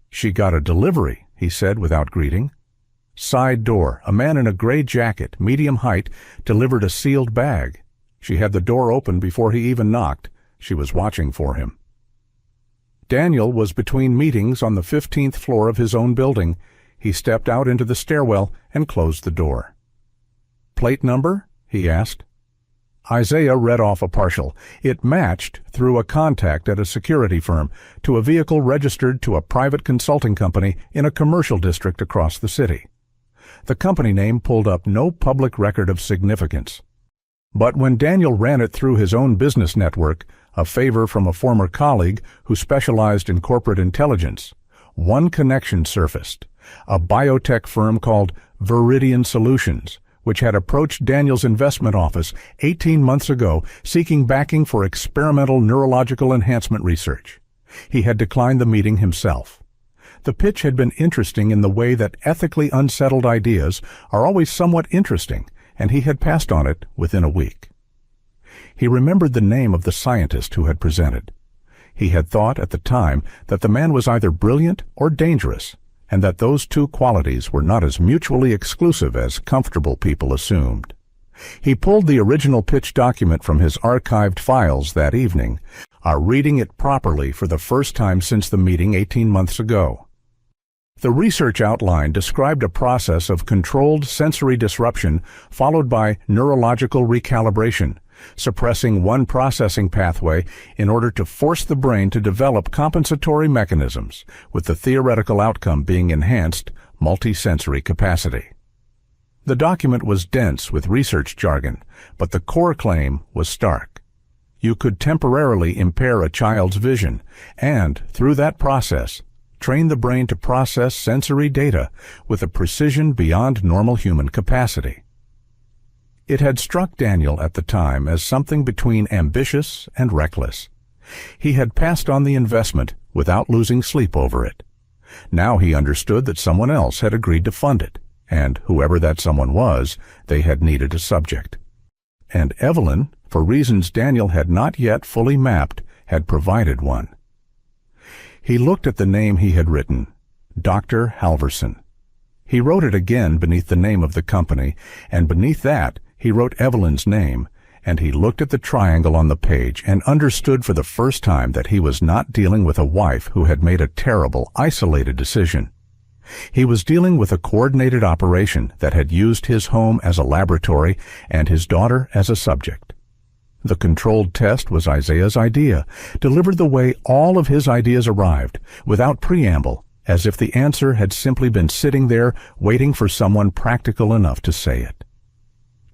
"She got a delivery," he said without greeting. Side door, a man in a gray jacket, medium height, delivered a sealed bag. She had the door open before he even knocked. She was watching for him. Daniel was between meetings on the 15th floor of his own building. He stepped out into the stairwell and closed the door. "Plate number?" he asked. Isaiah read off a partial. It matched, through a contact at a security firm, to a vehicle registered to a private consulting company in a commercial district across the city. The company name pulled up no public record of significance. But when Daniel ran it through his own business network, a favor from a former colleague who specialized in corporate intelligence, one connection surfaced: a biotech firm called Viridian Solutions, which had approached Daniel's investment office 18 months ago seeking backing for experimental neurological enhancement research. He had declined the meeting himself. The pitch had been interesting in the way that ethically unsettled ideas are always somewhat interesting, and he had passed on it within a week. He remembered the name of the scientist who had presented. He had thought at the time that the man was either brilliant or dangerous, and that those two qualities were not as mutually exclusive as comfortable people assumed. He pulled the original pitch document from his archived files that evening, reading it properly for the first time since the meeting 18 months ago. The research outline described a process of controlled sensory disruption followed by neurological recalibration, suppressing one processing pathway in order to force the brain to develop compensatory mechanisms, with the theoretical outcome being enhanced multisensory capacity. The document was dense with research jargon, but the core claim was stark. You could temporarily impair a child's vision and, through that process, train the brain to process sensory data with a precision beyond normal human capacity. It had struck Daniel at the time as something between ambitious and reckless. He had passed on the investment without losing sleep over it. Now he understood that someone else had agreed to fund it, and whoever that someone was, they had needed a subject. And Evelyn, for reasons Daniel had not yet fully mapped, had provided one. He looked at the name he had written, Dr. Halverson. He wrote it again beneath the name of the company, and beneath that he wrote Evelyn's name, and he looked at the triangle on the page and understood for the first time that he was not dealing with a wife who had made a terrible, isolated decision. He was dealing with a coordinated operation that had used his home as a laboratory and his daughter as a subject. The controlled test was Isaiah's idea, delivered the way all of his ideas arrived, without preamble, as if the answer had simply been sitting there waiting for someone practical enough to say it.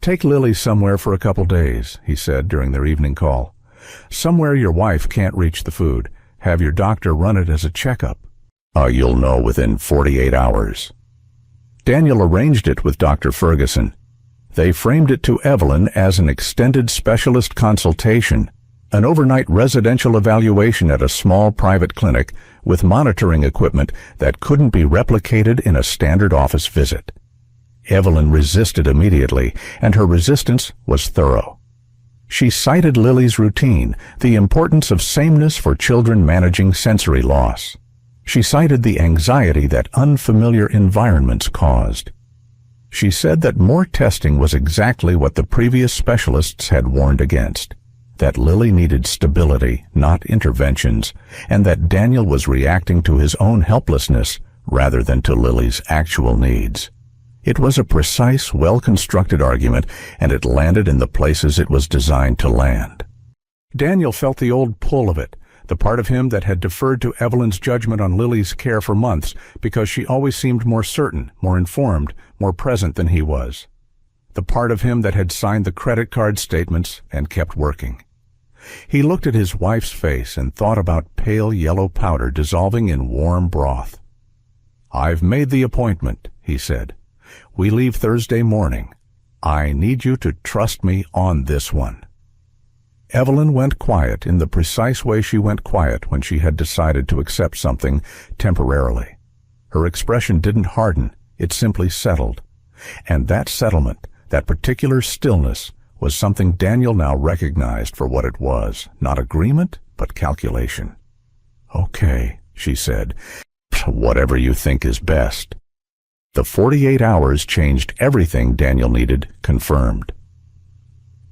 "Take Lily somewhere for a couple days," he said during their evening call. "Somewhere your wife can't reach the food. Have your doctor run it as a checkup. You'll know within 48 hours. Daniel arranged it with Dr. Ferguson. They framed it to Evelyn as an extended specialist consultation, an overnight residential evaluation at a small private clinic with monitoring equipment that couldn't be replicated in a standard office visit. Evelyn resisted immediately, and her resistance was thorough. She cited Lily's routine, the importance of sameness for children managing sensory loss. She cited the anxiety that unfamiliar environments caused. She said that more testing was exactly what the previous specialists had warned against, that Lily needed stability, not interventions, and that Daniel was reacting to his own helplessness rather than to Lily's actual needs. It was a precise, well-constructed argument, and it landed in the places it was designed to land. Daniel felt the old pull of it, the part of him that had deferred to Evelyn's judgment on Lily's care for months because she always seemed more certain, more informed, more present than he was. The part of him that had signed the credit card statements and kept working. He looked at his wife's face and thought about pale yellow powder dissolving in warm broth. "I've made the appointment," he said. "We leave Thursday morning. I need you to trust me on this one." Evelyn went quiet in the precise way she went quiet when she had decided to accept something temporarily. Her expression didn't harden, it simply settled. And that settlement, that particular stillness, was something Daniel now recognized for what it was, not agreement, but calculation. "Okay," she said, "whatever you think is best." The 48 hours changed everything Daniel needed confirmed.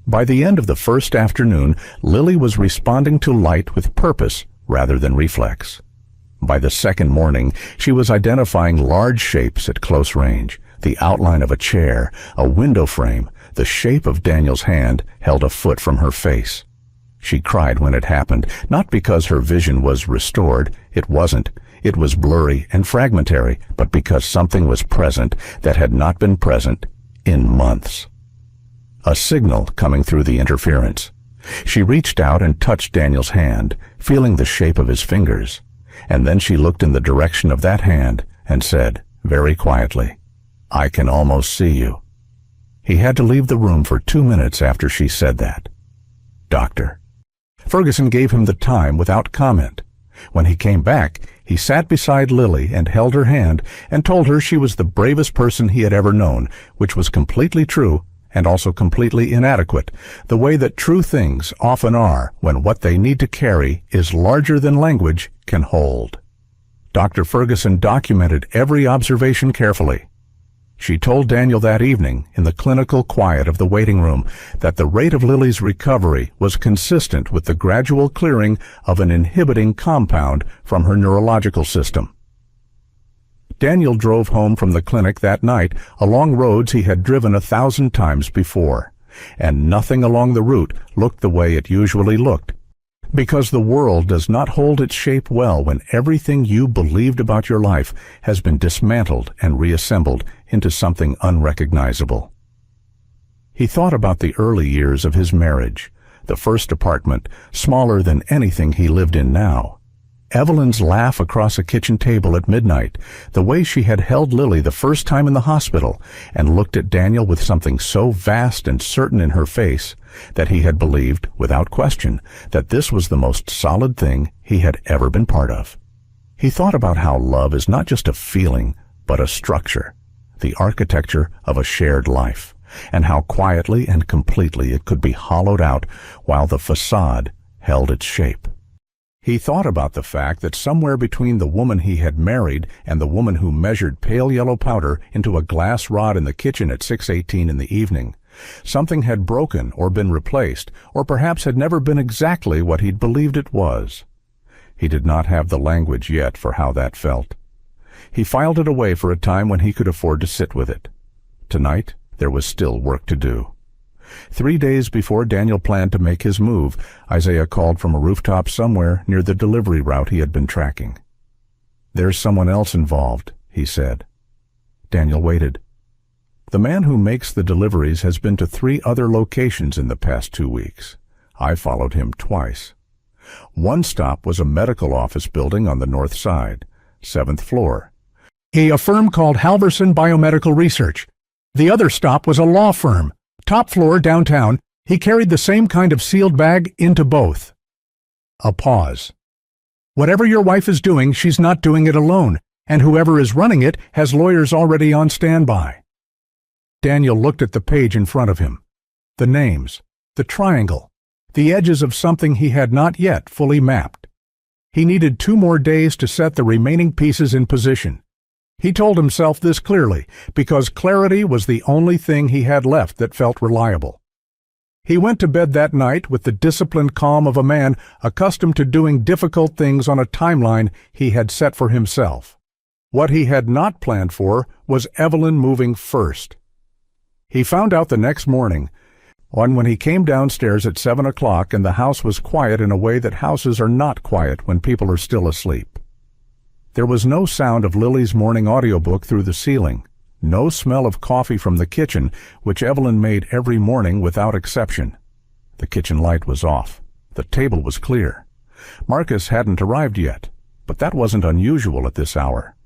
By the end of the first afternoon, Lily was responding to light with purpose rather than reflex. By the second morning, she was identifying large shapes at close range, the outline of a chair, a window frame, the shape of Daniel's hand held a foot from her face. She cried when it happened, not because her vision was restored, it wasn't. It was blurry and fragmentary, but because something was present that had not been present in months. A signal coming through the interference. She reached out and touched Daniel's hand, feeling the shape of his fingers, and then she looked in the direction of that hand and said, very quietly, "I can almost see you." He had to leave the room for 2 minutes after she said that. "Doctor." Ferguson gave him the time without comment. When he came back, he sat beside Lily and held her hand and told her she was the bravest person he had ever known, which was completely true and also completely inadequate, the way that true things often are when what they need to carry is larger than language can hold. Dr. Ferguson documented every observation carefully. She told Daniel that evening, in the clinical quiet of the waiting room, that the rate of Lily's recovery was consistent with the gradual clearing of an inhibiting compound from her neurological system. Daniel drove home from the clinic that night along roads he had driven 1,000 times before, and nothing along the route looked the way it usually looked, because the world does not hold its shape well when everything you believed about your life has been dismantled and reassembled into something unrecognizable. He thought about the early years of his marriage, the first apartment, smaller than anything he lived in now. Evelyn's laugh across a kitchen table at midnight, the way she had held Lily the first time in the hospital and looked at Daniel with something so vast and certain in her face that he had believed, without question, that this was the most solid thing he had ever been part of. He thought about how love is not just a feeling, but a structure, the architecture of a shared life, and how quietly and completely it could be hollowed out while the facade held its shape. He thought about the fact that somewhere between the woman he had married and the woman who measured pale yellow powder into a glass rod in the kitchen at 6:18 in the evening, something had broken or been replaced, or perhaps had never been exactly what he'd believed it was. He did not have the language yet for how that felt. He filed it away for a time when he could afford to sit with it. Tonight, there was still work to do. 3 days before Daniel planned to make his move, Isaiah called from a rooftop somewhere near the delivery route he had been tracking. "There's someone else involved," he said. Daniel waited. "The man who makes the deliveries has been to 3 other locations in the past 2 weeks. I followed him twice. One stop was a medical office building on the north side, 7th floor. A firm called Halverson Biomedical Research. The other stop was a law firm, top floor downtown. He carried the same kind of sealed bag into both." A pause. "Whatever your wife is doing, she's not doing it alone, and whoever is running it has lawyers already on standby." Daniel looked at the page in front of him. The names, the triangle, the edges of something he had not yet fully mapped. He needed 2 more days to set the remaining pieces in position. He told himself this clearly, because clarity was the only thing he had left that felt reliable. He went to bed that night with the disciplined calm of a man accustomed to doing difficult things on a timeline he had set for himself. What he had not planned for was Evelyn moving first. He found out the next morning, when he came downstairs at 7 o'clock and the house was quiet in a way that houses are not quiet when people are still asleep. There was no sound of Lily's morning audiobook through the ceiling, no smell of coffee from the kitchen, which Evelyn made every morning without exception. The kitchen light was off. The table was clear. Marcus hadn't arrived yet, but that wasn't unusual at this hour.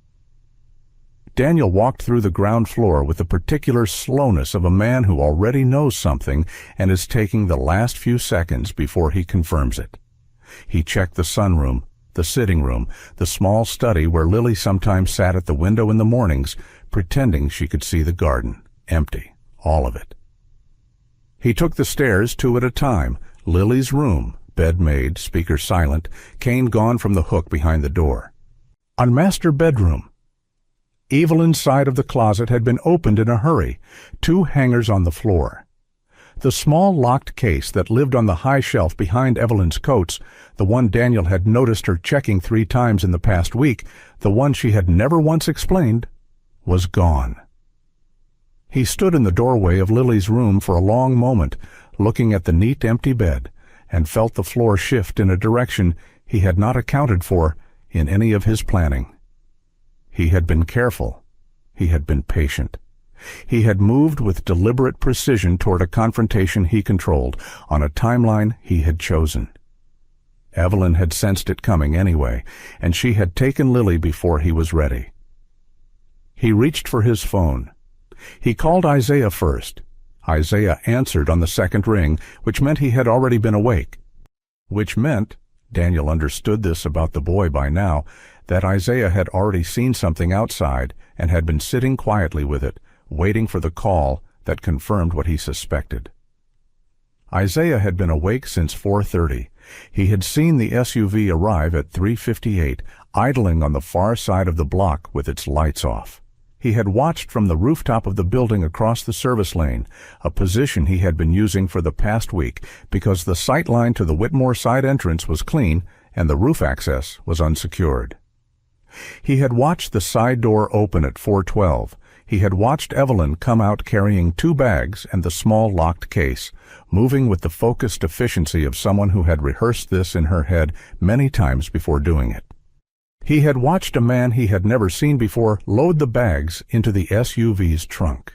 Daniel walked through the ground floor with the particular slowness of a man who already knows something and is taking the last few seconds before he confirms it. He checked the sunroom, the sitting room, the small study where Lily sometimes sat at the window in the mornings, pretending she could see the garden, empty, all of it. He took the stairs 2 at a time, Lily's room, bed made, speaker silent, cane gone from the hook behind the door. On master bedroom. Evelyn's side of the closet had been opened in a hurry, 2 hangers on the floor. The small locked case that lived on the high shelf behind Evelyn's coats, the one Daniel had noticed her checking 3 times in the past week, the one she had never once explained, was gone. He stood in the doorway of Lily's room for a long moment, looking at the neat empty bed, and felt the floor shift in a direction he had not accounted for in any of his planning. He had been careful. He had been patient. He had moved with deliberate precision toward a confrontation he controlled, on a timeline he had chosen. Evelyn had sensed it coming anyway, and she had taken Lily before he was ready. He reached for his phone. He called Isaiah first. Isaiah answered on the second ring, which meant he had already been awake. Which meant, Daniel understood this about the boy by now, that Isaiah had already seen something outside and had been sitting quietly with it, waiting for the call that confirmed what he suspected. Isaiah had been awake since 4:30. He had seen the SUV arrive at 3:58, idling on the far side of the block with its lights off. He had watched from the rooftop of the building across the service lane, a position he had been using for the past week because the sight line to the Whitmore side entrance was clean and the roof access was unsecured. He had watched the side door open at 4:12. He had watched Evelyn come out carrying 2 bags and the small locked case, moving with the focused efficiency of someone who had rehearsed this in her head many times before doing it. He had watched a man he had never seen before load the bags into the SUV's trunk.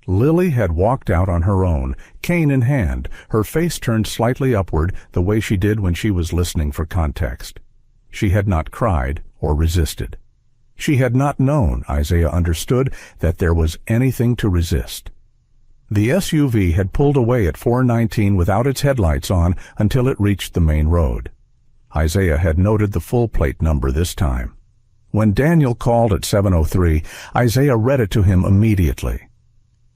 Lily had walked out on her own, cane in hand, her face turned slightly upward the way she did when she was listening for context. She had not cried or resisted. She had not known, Isaiah understood, that there was anything to resist. The SUV had pulled away at 4:19 without its headlights on until it reached the main road. Isaiah had noted the full plate number this time. When Daniel called at 7:03, Isaiah read it to him immediately.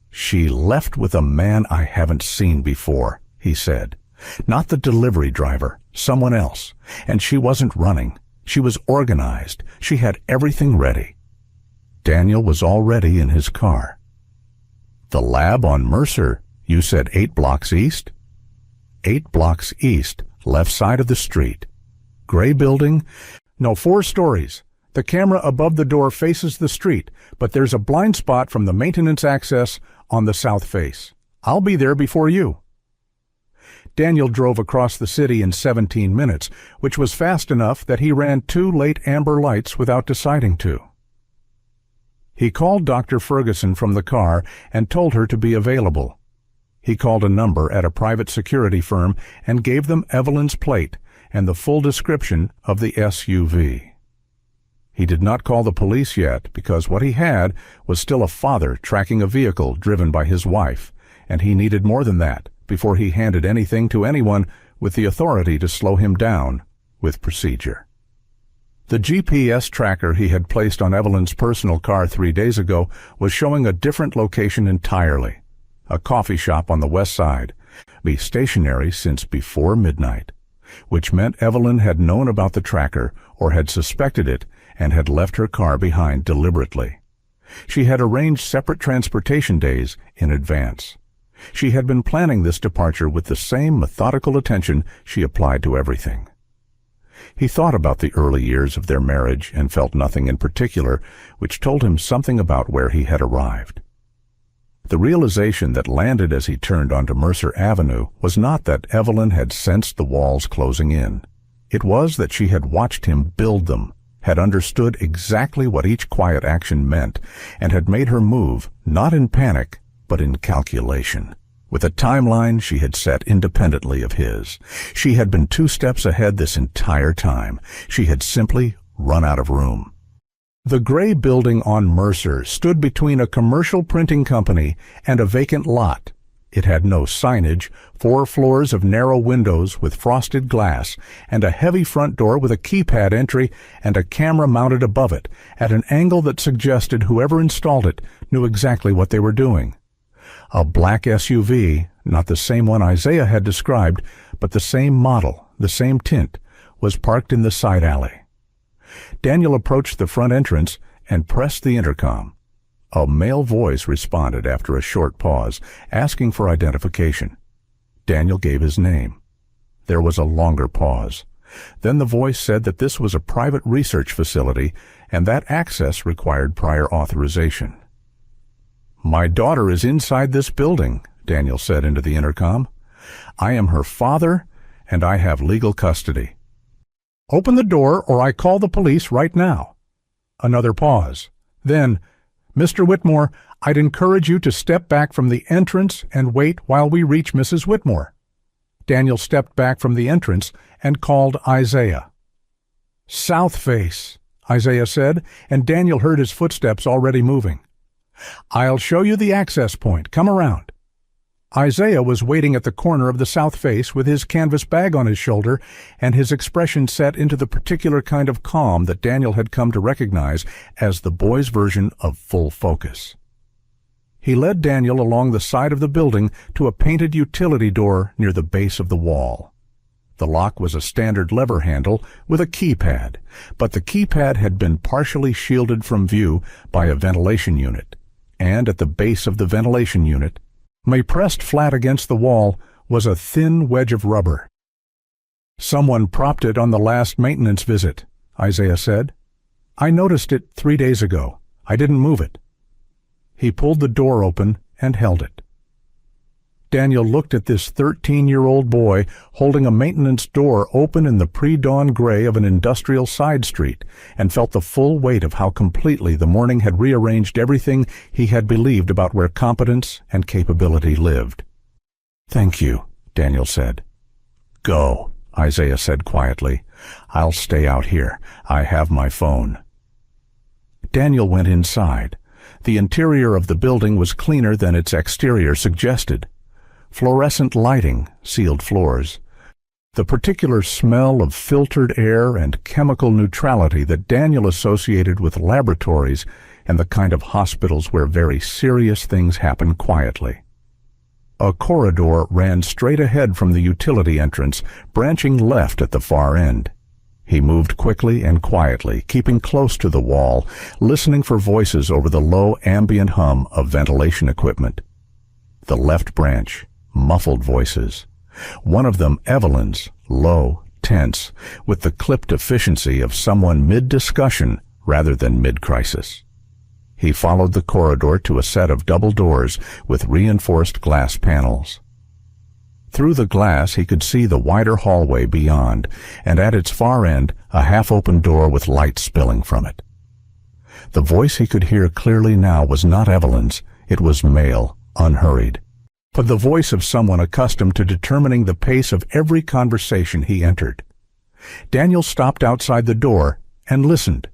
"She left with a man I haven't seen before," he said. "Not the delivery driver, someone else. And she wasn't running. She was organized. She had everything ready." Daniel was already in his car. "The lab on Mercer, you said 8 blocks east?" 8 blocks east, left side of the street. Gray building? No, 4 stories. The camera above the door faces the street, but there's a blind spot from the maintenance access on the south face. I'll be there before you. Daniel drove across the city in 17 minutes, which was fast enough that he ran 2 late amber lights without deciding to. He called Dr. Ferguson from the car and told her to be available. He called a number at a private security firm and gave them Evelyn's plate and the full description of the SUV. He did not call the police yet because what he had was still a father tracking a vehicle driven by his wife, and he needed more than that before he handed anything to anyone with the authority to slow him down with procedure. The GPS tracker he had placed on Evelyn's personal car 3 days ago was showing a different location entirely, a coffee shop on the west side, be stationary since before midnight, which meant Evelyn had known about the tracker or had suspected it and had left her car behind deliberately. She had arranged separate transportation days in advance. She had been planning this departure with the same methodical attention she applied to everything. He thought about the early years of their marriage and felt nothing in particular, which told him something about where he had arrived. The realization that landed as he turned onto Mercer Avenue was not that Evelyn had sensed the walls closing in. It was that she had watched him build them, had understood exactly what each quiet action meant, and had made her move, not in panic, but in calculation. With a timeline she had set independently of his. She had been 2 steps ahead this entire time. She had simply run out of room. The gray building on Mercer stood between a commercial printing company and a vacant lot. It had no signage, 4 floors of narrow windows with frosted glass, and a heavy front door with a keypad entry and a camera mounted above it at an angle that suggested whoever installed it knew exactly what they were doing. A black SUV, not the same one Isaiah had described, but the same model, the same tint, was parked in the side alley. Daniel approached the front entrance and pressed the intercom. A male voice responded after a short pause, asking for identification. Daniel gave his name. There was a longer pause. Then the voice said that this was a private research facility and that access required prior authorization. "My daughter is inside this building," Daniel said into the intercom. "I am her father, and I have legal custody." "Open the door or I call the police right now." Another pause. Then, "Mr. Whitmore, I'd encourage you to step back from the entrance and wait while we reach Mrs. Whitmore." Daniel stepped back from the entrance and called Isaiah. "South face," Isaiah said, and Daniel heard his footsteps already moving. "I'll show you the access point. Come around." Isaiah was waiting at the corner of the south face with his canvas bag on his shoulder and his expression set into the particular kind of calm that Daniel had come to recognize as the boy's version of full focus. He led Daniel along the side of the building to a painted utility door near the base of the wall. The lock was a standard lever handle with a keypad, but the keypad had been partially shielded from view by a ventilation unit, and at the base of the ventilation unit, pressed flat against the wall, was a thin wedge of rubber. "Someone propped it on the last maintenance visit," Isaiah said. "I noticed it 3 days ago. I didn't move it." He pulled the door open and held it. Daniel looked at this 13-year-old boy holding a maintenance door open in the pre-dawn gray of an industrial side street, and felt the full weight of how completely the morning had rearranged everything he had believed about where competence and capability lived. "Thank you," Daniel said. "Go," Isaiah said quietly. "I'll stay out here. I have my phone." Daniel went inside. The interior of the building was cleaner than its exterior suggested. Fluorescent lighting sealed floors. The particular smell of filtered air and chemical neutrality that Daniel associated with laboratories and the kind of hospitals where very serious things happen quietly. A corridor ran straight ahead from the utility entrance, branching left at the far end. He moved quickly and quietly, keeping close to the wall, listening for voices over the low ambient hum of ventilation equipment. The left branch, muffled voices. One of them, Evelyn's, low, tense, with the clipped efficiency of someone mid-discussion rather than mid-crisis. He followed the corridor to a set of double doors with reinforced glass panels. Through the glass he could see the wider hallway beyond, and at its far end a half-open door with light spilling from it. The voice he could hear clearly now was not Evelyn's. It was male, unhurried, but the voice of someone accustomed to determining the pace of every conversation he entered. Daniel stopped outside the door and listened.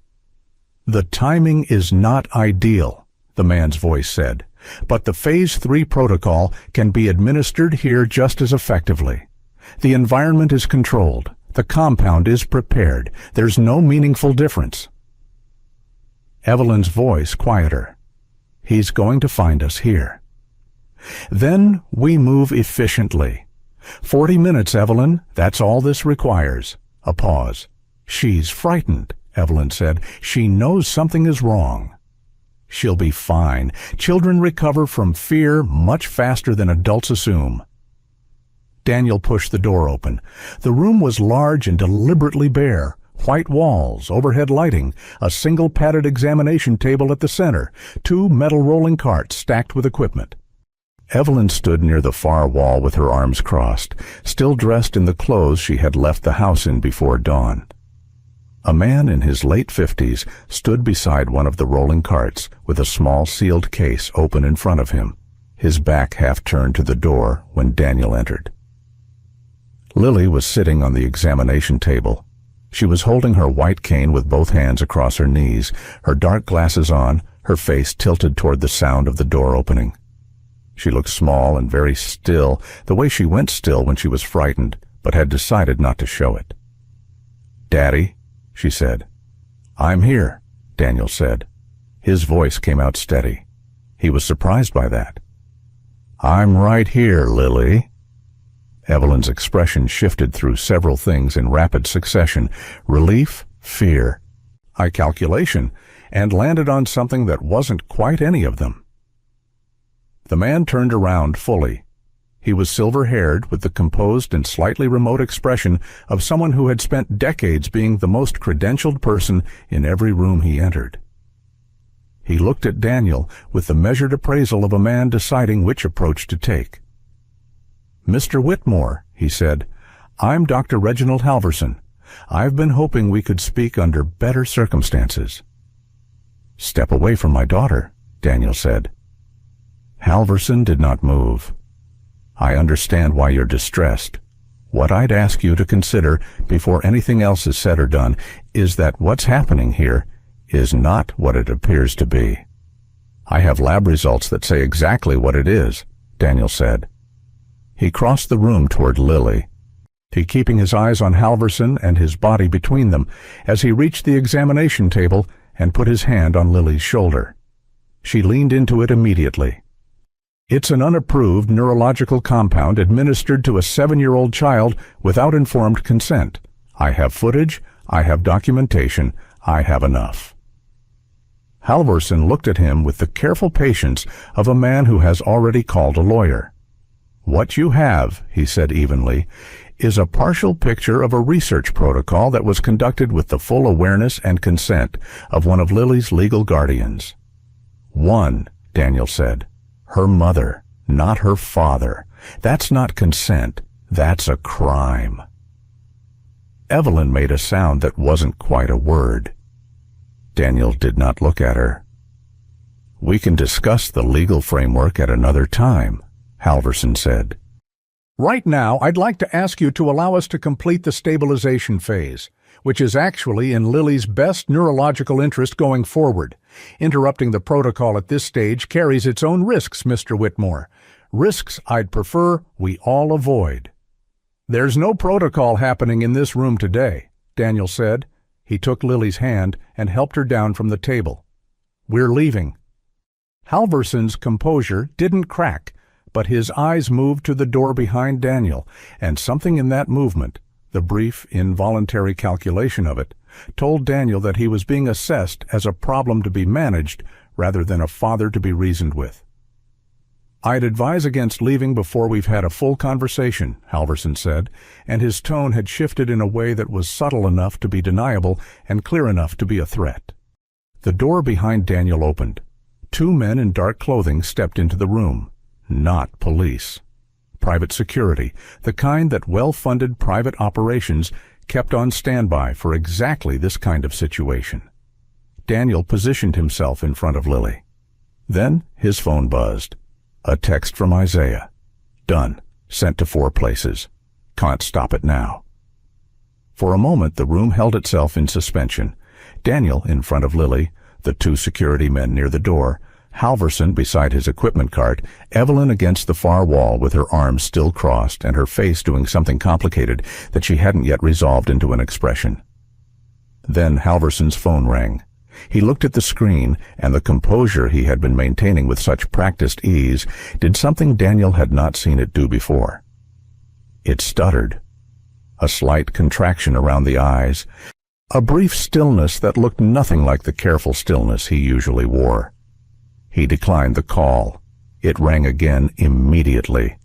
"The timing is not ideal," the man's voice said, "but the Phase 3 protocol can be administered here just as effectively. The environment is controlled. The compound is prepared. There's no meaningful difference." Evelyn's voice quieter. "He's going to find us here." "Then we move efficiently. 40 minutes, Evelyn. That's all this requires." A pause. "She's frightened," Evelyn said. "She knows something is wrong." "She'll be fine. Children recover from fear much faster than adults assume." Daniel pushed the door open. The room was large and deliberately bare. White walls, overhead lighting, a single padded examination table at the center, 2 metal rolling carts stacked with equipment. Evelyn stood near the far wall with her arms crossed, still dressed in the clothes she had left the house in before dawn. A man in his late 50s stood beside one of the rolling carts with a small sealed case open in front of him, his back half turned to the door when Daniel entered. Lily was sitting on the examination table. She was holding her white cane with both hands across her knees, her dark glasses on, her face tilted toward the sound of the door opening. She looked small and very still, the way she went still when she was frightened, but had decided not to show it. "Daddy," she said. "I'm here," Daniel said. His voice came out steady. He was surprised by that. "I'm right here, Lily." Evelyn's expression shifted through several things in rapid succession: relief, fear, high calculation, and landed on something that wasn't quite any of them. The man turned around fully. He was silver-haired, with the composed and slightly remote expression of someone who had spent decades being the most credentialed person in every room he entered. He looked at Daniel with the measured appraisal of a man deciding which approach to take. "Mr. Whitmore," he said, "I'm Dr. Reginald Halverson. I've been hoping we could speak under better circumstances." "Step away from my daughter," Daniel said. Halverson did not move. "I understand why you're distressed. What I'd ask you to consider before anything else is said or done is that what's happening here is not what it appears to be." "I have lab results that say exactly what it is," Daniel said. He crossed the room toward Lily, keeping his eyes on Halverson and his body between them as he reached the examination table and put his hand on Lily's shoulder. She leaned into it immediately, It's an unapproved neurological compound administered to a 7-year-old child without informed consent. I have footage, I have documentation, I have enough. Halvorsen looked at him with the careful patience of a man who has already called a lawyer. What you have, he said evenly, is a partial picture of a research protocol that was conducted with the full awareness and consent of one of Lily's legal guardians. One, Daniel said. Her mother, not her father. That's not consent. That's a crime. Evelyn made a sound that wasn't quite a word. Daniel did not look at her. We can discuss the legal framework at another time, Halvorsen said. Right now, I'd like to ask you to allow us to complete the stabilization phase, which is actually in Lily's best neurological interest going forward. Interrupting the protocol at this stage carries its own risks, Mr. Whitmore. Risks I'd prefer we all avoid. There's no protocol happening in this room today, Daniel said. He took Lily's hand and helped her down from the table. We're leaving. Halvorsen's composure didn't crack, but his eyes moved to the door behind Daniel, and something in that movement, the brief, involuntary calculation of it, told Daniel that he was being assessed as a problem to be managed rather than a father to be reasoned with. I'd advise against leaving before we've had a full conversation, Halvorsen said, and his tone had shifted in a way that was subtle enough to be deniable and clear enough to be a threat. The door behind Daniel opened. 2 men in dark clothing stepped into the room. Not police. Private security, the kind that well-funded private operations kept on standby for exactly this kind of situation. Daniel positioned himself in front of Lily. Then his phone buzzed. A text from Isaiah. Done. Sent to 4 places. Can't stop it now. For a moment the room held itself in suspension. Daniel in front of Lily, the 2 security men near the door, Halvorsen beside his equipment cart, Evelyn against the far wall with her arms still crossed and her face doing something complicated that she hadn't yet resolved into an expression. Then Halvorsen's phone rang. He looked at the screen, and the composure he had been maintaining with such practiced ease did something Daniel had not seen it do before. It stuttered. A slight contraction around the eyes. A brief stillness that looked nothing like the careful stillness he usually wore. He declined the call. It rang again immediately.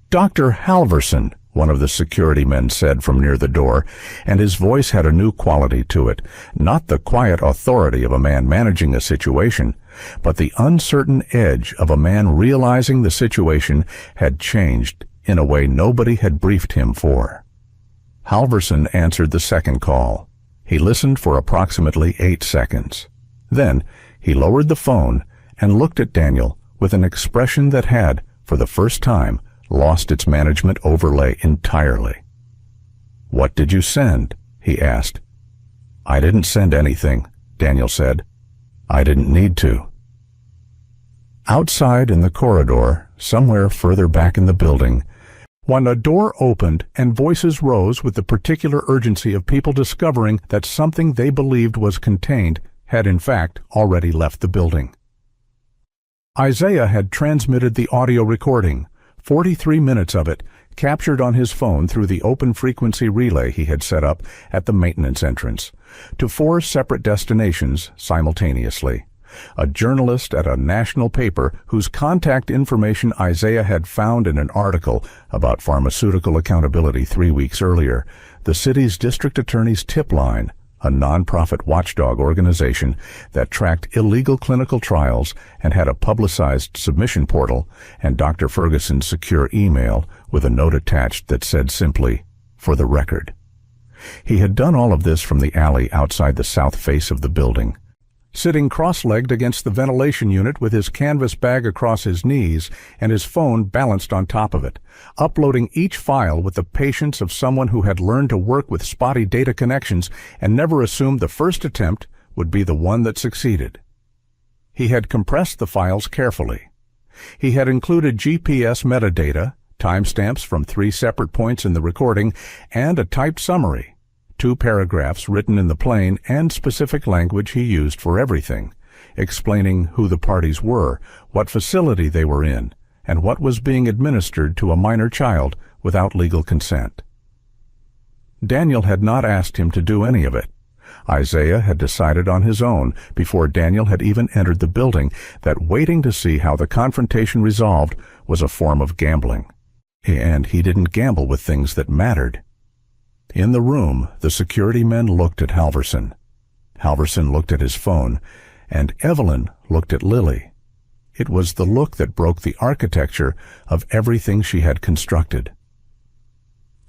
Dr. Halvorsen, one of the security men said from near the door, and his voice had a new quality to it, not the quiet authority of a man managing a situation, but the uncertain edge of a man realizing the situation had changed in a way nobody had briefed him for. Halvorsen answered the second call. He listened for approximately 8 seconds. Then he lowered the phone and looked at Daniel with an expression that had, for the first time, lost its management overlay entirely. What did you send? He asked. I didn't send anything, Daniel said. I didn't need to. Outside in the corridor, somewhere further back in the building, when a door opened and voices rose with the particular urgency of people discovering that something they believed was contained had in fact already left the building. Isaiah had transmitted the audio recording, 43 minutes of it, captured on his phone through the open frequency relay he had set up at the maintenance entrance, to 4 separate destinations simultaneously. A journalist at a national paper whose contact information Isaiah had found in an article about pharmaceutical accountability 3 weeks earlier, the city's district attorney's tip line, a non-profit watchdog organization that tracked illegal clinical trials and had a publicized submission portal, and Dr. Ferguson's secure email with a note attached that said simply, "For the record." He had done all of this from the alley outside the south face of the building. Sitting cross-legged against the ventilation unit with his canvas bag across his knees and his phone balanced on top of it, uploading each file with the patience of someone who had learned to work with spotty data connections and never assumed the first attempt would be the one that succeeded. He had compressed the files carefully. He had included GPS metadata, timestamps from 3 separate points in the recording, and a typed summary. 2 paragraphs written in the plain and specific language he used for everything, explaining who the parties were, what facility they were in, and what was being administered to a minor child without legal consent. Daniel had not asked him to do any of it. Isaiah had decided on his own, before Daniel had even entered the building, that waiting to see how the confrontation resolved was a form of gambling. And he didn't gamble with things that mattered. In the room, the security men looked at Halverson. Halverson looked at his phone, and Evelyn looked at Lily. It was the look that broke the architecture of everything she had constructed.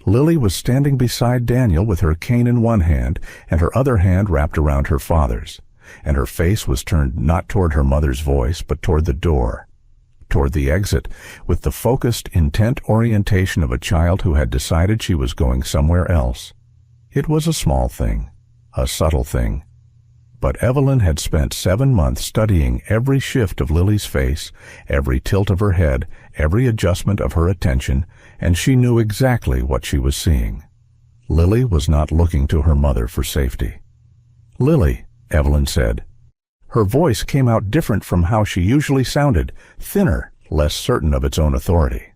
Lily was standing beside Daniel with her cane in one hand and her other hand wrapped around her father's, and her face was turned not toward her mother's voice, but toward the door, toward the exit, with the focused, intent orientation of a child who had decided she was going somewhere else. It was a small thing, a subtle thing. But Evelyn had spent 7 months studying every shift of Lily's face, every tilt of her head, every adjustment of her attention, and she knew exactly what she was seeing. Lily was not looking to her mother for safety. "Lily," Evelyn said. Her voice came out different from how she usually sounded, thinner, less certain of its own authority.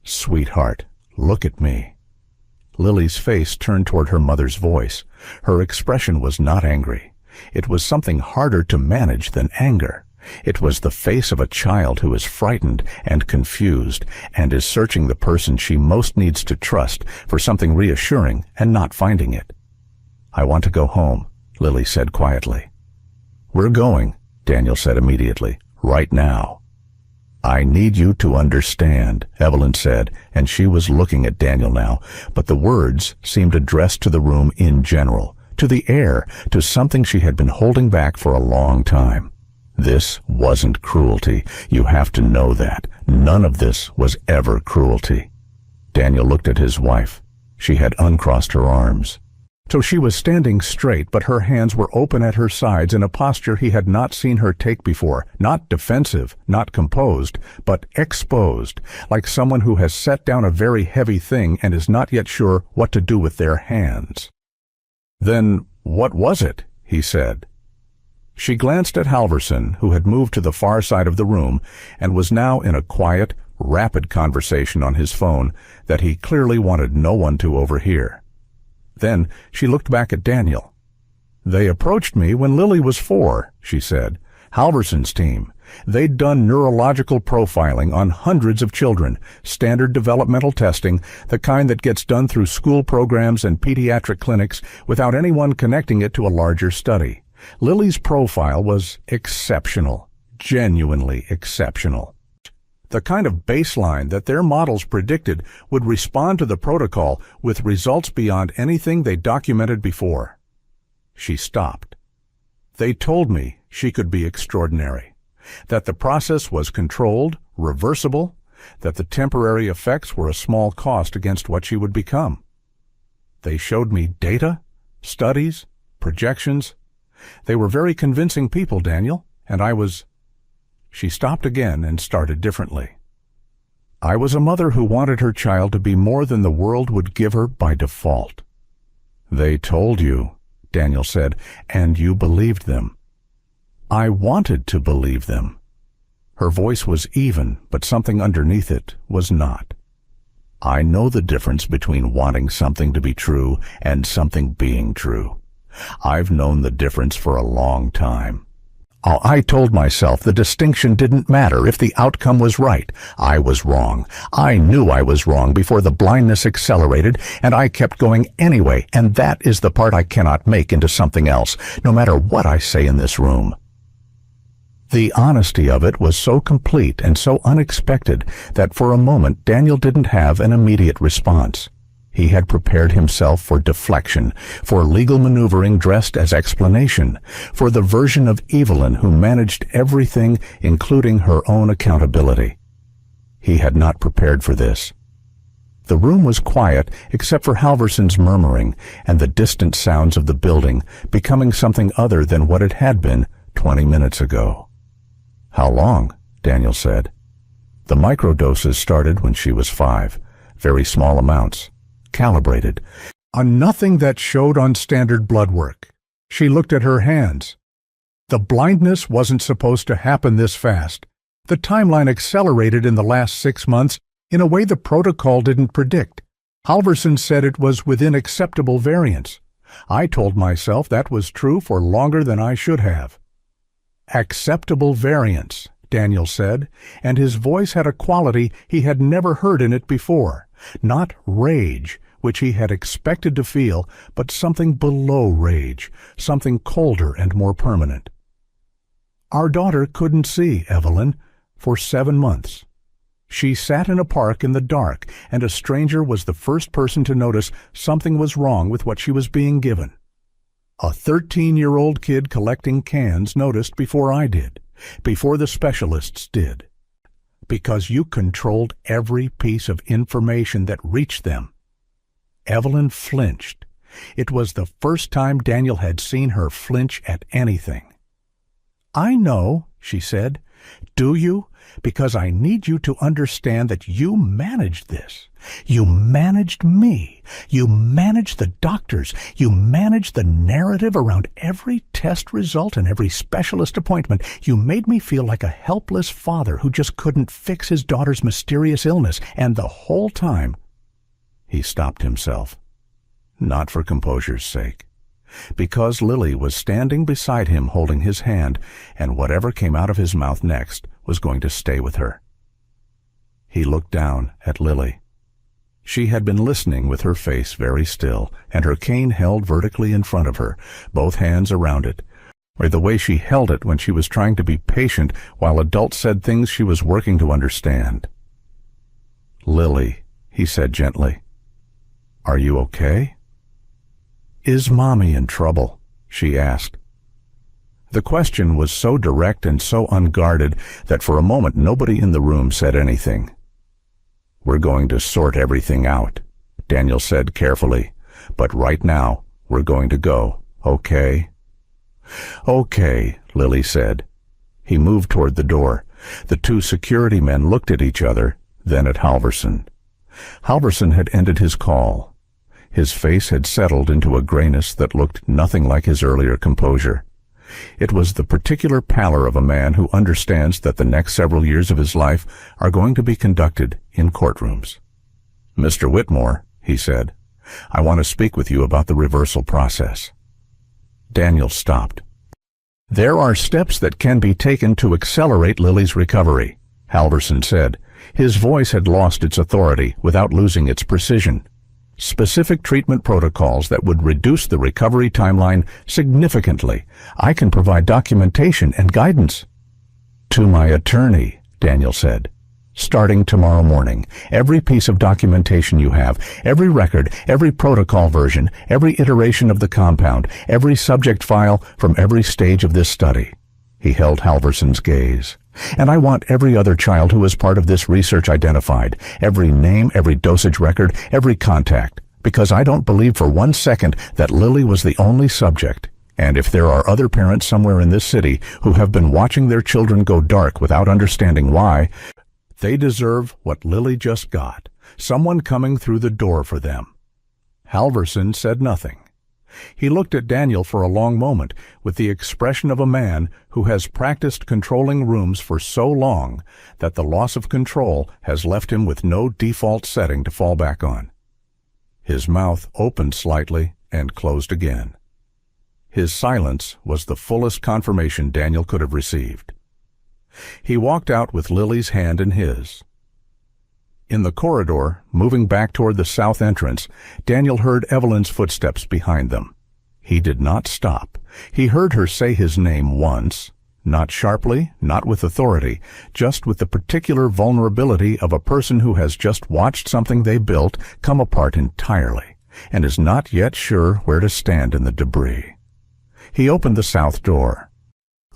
"Sweetheart, look at me." Lily's face turned toward her mother's voice. Her expression was not angry. It was something harder to manage than anger. It was the face of a child who is frightened and confused and is searching the person she most needs to trust for something reassuring and not finding it. "I want to go home," Lily said quietly. "We're going," Daniel said immediately, "right now." "I need you to understand," Evelyn said, and she was looking at Daniel now, but the words seemed addressed to the room in general, to the air, to something she had been holding back for a long time. This wasn't cruelty. You have to know that. None of this was ever cruelty. Daniel looked at his wife. She had uncrossed her arms. So she was standing straight, but her hands were open at her sides in a posture he had not seen her take before, not defensive, not composed, but exposed, like someone who has set down a very heavy thing and is not yet sure what to do with their hands. "Then what was it?" he said. She glanced at Halverson, who had moved to the far side of the room and was now in a quiet, rapid conversation on his phone that he clearly wanted no one to overhear. Then she looked back at Daniel. "They approached me when Lily was 4, she said. "Halverson's team. They'd done neurological profiling on hundreds of children, standard developmental testing, the kind that gets done through school programs and pediatric clinics without anyone connecting it to a larger study. Lily's profile was exceptional, genuinely exceptional. The kind of baseline that their models predicted would respond to the protocol with results beyond anything they documented before." She stopped. "They told me she could be extraordinary, that the process was controlled, reversible, that the temporary effects were a small cost against what she would become. They showed me data, studies, projections. They were very convincing people, Daniel, and I was—" She stopped again and started differently. "I was a mother who wanted her child to be more than the world would give her by default." "They told you," Daniel said, "and you believed them." "I wanted to believe them." Her voice was even, but something underneath it was not. "I know the difference between wanting something to be true and something being true. I've known the difference for a long time. I told myself the distinction didn't matter if the outcome was right. I was wrong. I knew I was wrong before the blindness accelerated, and I kept going anyway, and that is the part I cannot make into something else, no matter what I say in this room." The honesty of it was so complete and so unexpected that for a moment Daniel didn't have an immediate response. He had prepared himself for deflection, for legal maneuvering dressed as explanation, for the version of Evelyn who managed everything, including her own accountability. He had not prepared for this. The room was quiet except for Halverson's murmuring and the distant sounds of the building becoming something other than what it had been 20 minutes ago. "How long?" Daniel said. "The microdoses started when she was 5, very small amounts. Calibrated on nothing that showed on standard blood work." She looked at her hands. The blindness wasn't supposed to happen this fast. The timeline accelerated in the last 6 months in a way the protocol didn't predict. Halverson said it was within acceptable variance. I told myself that was true for longer than I should have. Acceptable variance, Daniel said, and his voice had a quality he had never heard in it before. Not rage, which he had expected to feel, but something below rage, something colder and more permanent. Our daughter couldn't see Evelyn for 7 months. She sat in a park in the dark, and a stranger was the first person to notice something was wrong with what she was being given. A 13-year-old kid collecting cans noticed before I did, before the specialists did. Because you controlled every piece of information that reached them. Evelyn flinched. It was the first time Daniel had seen her flinch at anything. "I know," she said. "Do you? Because I need you to understand that you managed this. You managed me. You managed the doctors. You managed the narrative around every test result and every specialist appointment. You made me feel like a helpless father who just couldn't fix his daughter's mysterious illness. And the whole time—" He stopped himself. Not for composure's sake. Because Lily was standing beside him holding his hand, and whatever came out of his mouth next was going to stay with her. He looked down at Lily. She had been listening with her face very still, and her cane held vertically in front of her, both hands around it, or the way she held it when she was trying to be patient while adults said things she was working to understand. "Lily," he said gently, "are you okay?" "Is Mommy in trouble?" she asked. The question was so direct and so unguarded that for a moment nobody in the room said anything. "We're going to sort everything out," Daniel said carefully. "But right now, we're going to go, okay?" "Okay," Lily said. He moved toward the door. The two security men looked at each other, then at Halverson. Halverson had ended his call. His face had settled into a grayness that looked nothing like his earlier composure. It was the particular pallor of a man who understands that the next several years of his life are going to be conducted in courtrooms. "Mr. Whitmore," he said, "I want to speak with you about the reversal process." Daniel stopped. "There are steps that can be taken to accelerate Lily's recovery," Halverson said. His voice had lost its authority without losing its precision. "Specific treatment protocols that would reduce the recovery timeline significantly. I can provide documentation and guidance." "To my attorney," Daniel said. "Starting tomorrow morning, every piece of documentation you have, every record, every protocol version, every iteration of the compound, every subject file from every stage of this study." He held Halverson's gaze. "And I want every other child who is part of this research identified, every name, every dosage record, every contact, because I don't believe for 1 second that Lily was the only subject. And if there are other parents somewhere in this city who have been watching their children go dark without understanding why, they deserve what Lily just got, someone coming through the door for them." Halverson said nothing. He looked at Daniel for a long moment with the expression of a man who has practiced controlling rooms for so long that the loss of control has left him with no default setting to fall back on. His mouth opened slightly and closed again. His silence was the fullest confirmation Daniel could have received. He walked out with Lily's hand in his. In the corridor, moving back toward the south entrance, Daniel heard Evelyn's footsteps behind them. He did not stop. He heard her say his name once, not sharply, not with authority, just with the particular vulnerability of a person who has just watched something they built come apart entirely and is not yet sure where to stand in the debris. He opened the south door.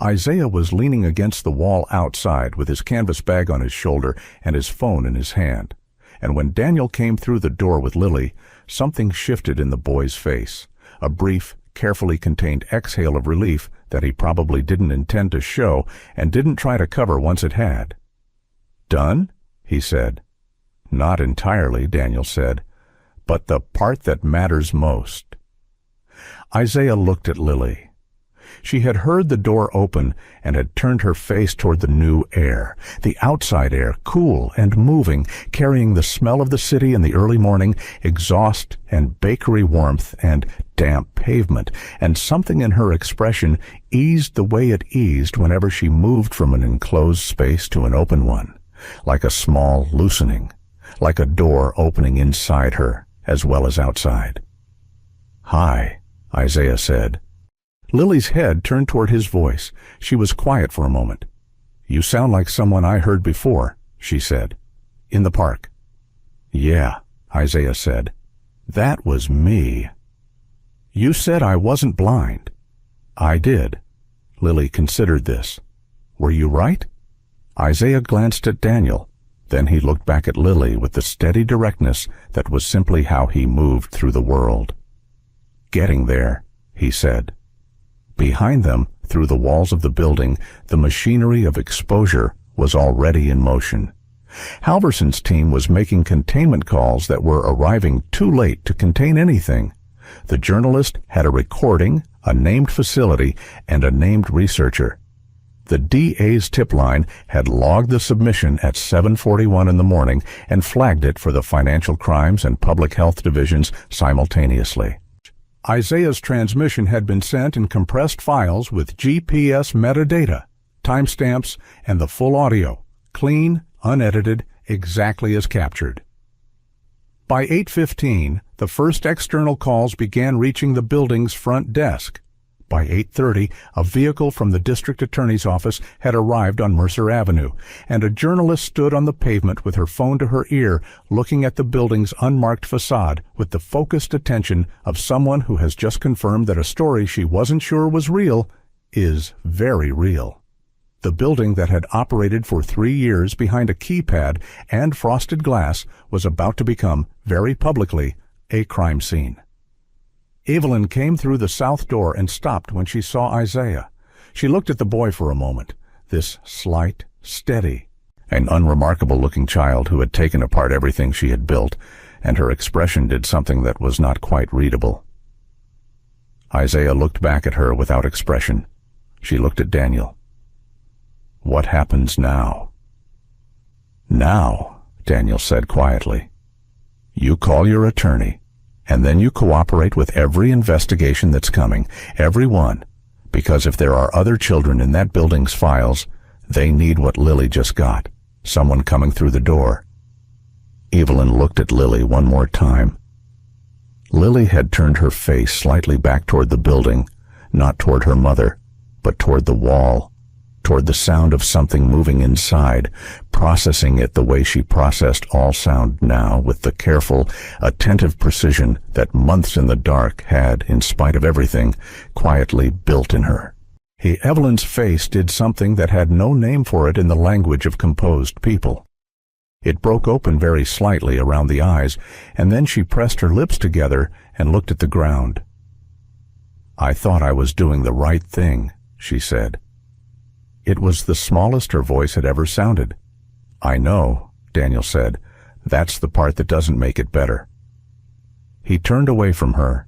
Isaiah was leaning against the wall outside with his canvas bag on his shoulder and his phone in his hand. And when Daniel came through the door with Lily, something shifted in the boy's face, a brief, carefully contained exhale of relief that he probably didn't intend to show and didn't try to cover once it had. "Done?" he said. "Not entirely," Daniel said, "but the part that matters most." Isaiah looked at Lily. She had heard the door open and had turned her face toward the new air, the outside air, cool and moving, carrying the smell of the city in the early morning, exhaust and bakery warmth and damp pavement, and something in her expression eased the way it eased whenever she moved from an enclosed space to an open one, like a small loosening, like a door opening inside her as well as outside. "Hi," Isaiah said. Lily's head turned toward his voice. She was quiet for a moment. "You sound like someone I heard before," she said. "In the park." "Yeah," Isaiah said. "That was me." "You said I wasn't blind." "I did." Lily considered this. "Were you right?" Isaiah glanced at Daniel. Then he looked back at Lily with the steady directness that was simply how he moved through the world. "Getting there," he said. Behind them, through the walls of the building, the machinery of exposure was already in motion. Halverson's team was making containment calls that were arriving too late to contain anything. The journalist had a recording, a named facility, and a named researcher. The DA's tip line had logged the submission at 7:41 in the morning and flagged it for the Financial Crimes and Public Health Divisions simultaneously. Isaiah's transmission had been sent in compressed files with GPS metadata, timestamps, and the full audio, clean, unedited, exactly as captured. By 8:15, the first external calls began reaching the building's front desk. By 8:30, a vehicle from the district attorney's office had arrived on Mercer Avenue, and a journalist stood on the pavement with her phone to her ear, looking at the building's unmarked facade with the focused attention of someone who has just confirmed that a story she wasn't sure was real is very real. The building that had operated for 3 years behind a keypad and frosted glass was about to become, very publicly, a crime scene. Evelyn came through the south door and stopped when she saw Isaiah. She looked at the boy for a moment, this slight, steady, and unremarkable-looking child who had taken apart everything she had built, and her expression did something that was not quite readable. Isaiah looked back at her without expression. She looked at Daniel. "What happens now?" "Now," Daniel said quietly, "you call your attorney. And then you cooperate with every investigation that's coming, every one, because if there are other children in that building's files, they need what Lily just got, someone coming through the door." Evelyn looked at Lily one more time. Lily had turned her face slightly back toward the building, not toward her mother, but toward the wall, toward the sound of something moving inside, processing it the way she processed all sound now with the careful, attentive precision that months in the dark had, in spite of everything, quietly built in her. Evelyn's face did something that had no name for it in the language of composed people. It broke open very slightly around the eyes, and then she pressed her lips together and looked at the ground. "I thought I was doing the right thing," she said. It was the smallest her voice had ever sounded. "I know," Daniel said. "That's the part that doesn't make it better." He turned away from her.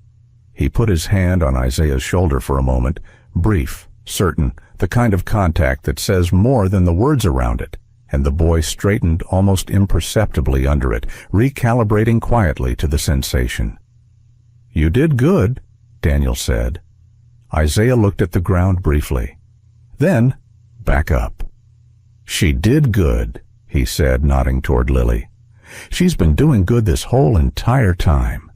He put his hand on Isaiah's shoulder for a moment, brief, certain, the kind of contact that says more than the words around it, and the boy straightened almost imperceptibly under it, recalibrating quietly to the sensation. "You did good," Daniel said. Isaiah looked at the ground briefly. Then, back up. "She did good," he said, nodding toward Lily. "She's been doing good this whole entire time."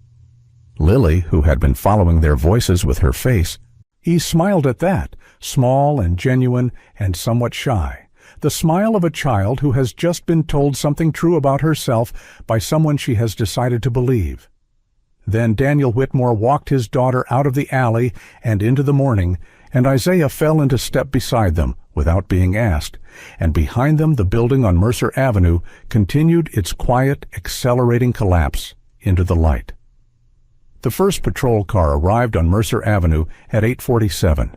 Lily, who had been following their voices with her face, he smiled at that, small and genuine and somewhat shy, the smile of a child who has just been told something true about herself by someone she has decided to believe. Then Daniel Whitmore walked his daughter out of the alley and into the morning, and Isaiah fell into step beside them, without being asked, and behind them the building on Mercer Avenue continued its quiet, accelerating collapse into the light. The first patrol car arrived on Mercer Avenue at 8:47.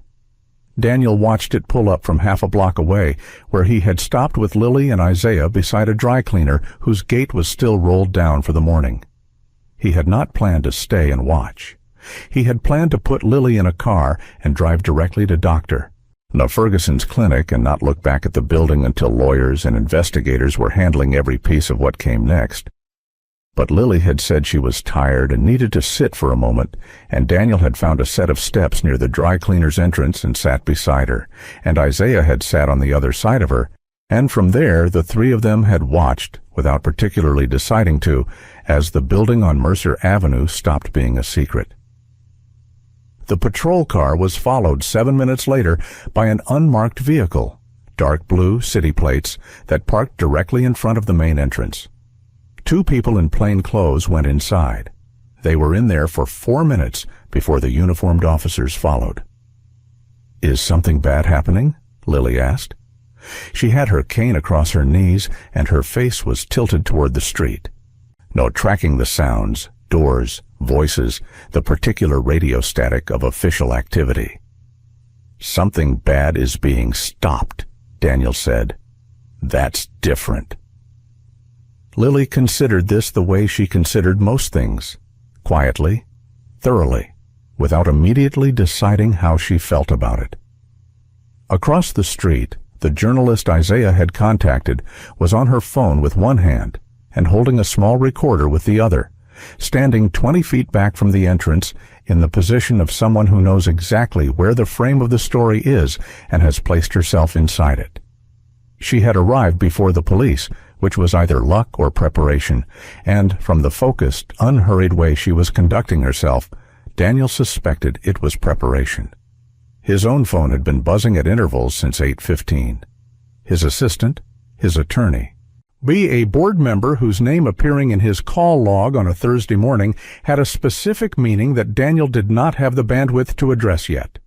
Daniel watched it pull up from half a block away, where he had stopped with Lily and Isaiah beside a dry cleaner whose gate was still rolled down for the morning. He had not planned to stay and watch. He had planned to put Lily in a car and drive directly to Dr. Ferguson's clinic and not look back at the building until lawyers and investigators were handling every piece of what came next. But Lily had said she was tired and needed to sit for a moment, and Daniel had found a set of steps near the dry cleaner's entrance and sat beside her, and Isaiah had sat on the other side of her, and from there the three of them had watched, without particularly deciding to, as the building on Mercer Avenue stopped being a secret. The patrol car was followed 7 minutes later by an unmarked vehicle, dark blue city plates, that parked directly in front of the main entrance. 2 people in plain clothes went inside. They were in there for 4 minutes before the uniformed officers followed. "Is something bad happening?" Lily asked. She had her cane across her knees, and her face was tilted toward the street. No tracking the sounds, doors, voices, the particular radio static of official activity. "Something bad is being stopped," Daniel said. "That's different." Lily considered this the way she considered most things, quietly, thoroughly, without immediately deciding how she felt about it. Across the street, the journalist Isaiah had contacted was on her phone with one hand and holding a small recorder with the other, standing 20 feet back from the entrance in the position of someone who knows exactly where the frame of the story is and has placed herself inside it. She had arrived before the police, which was either luck or preparation, and from the focused, unhurried way she was conducting herself, Daniel suspected it was preparation. His own phone had been buzzing at intervals since 8:15. His assistant, his attorney, be a board member whose name appearing in his call log on a Thursday morning had a specific meaning that Daniel did not have the bandwidth to address yet.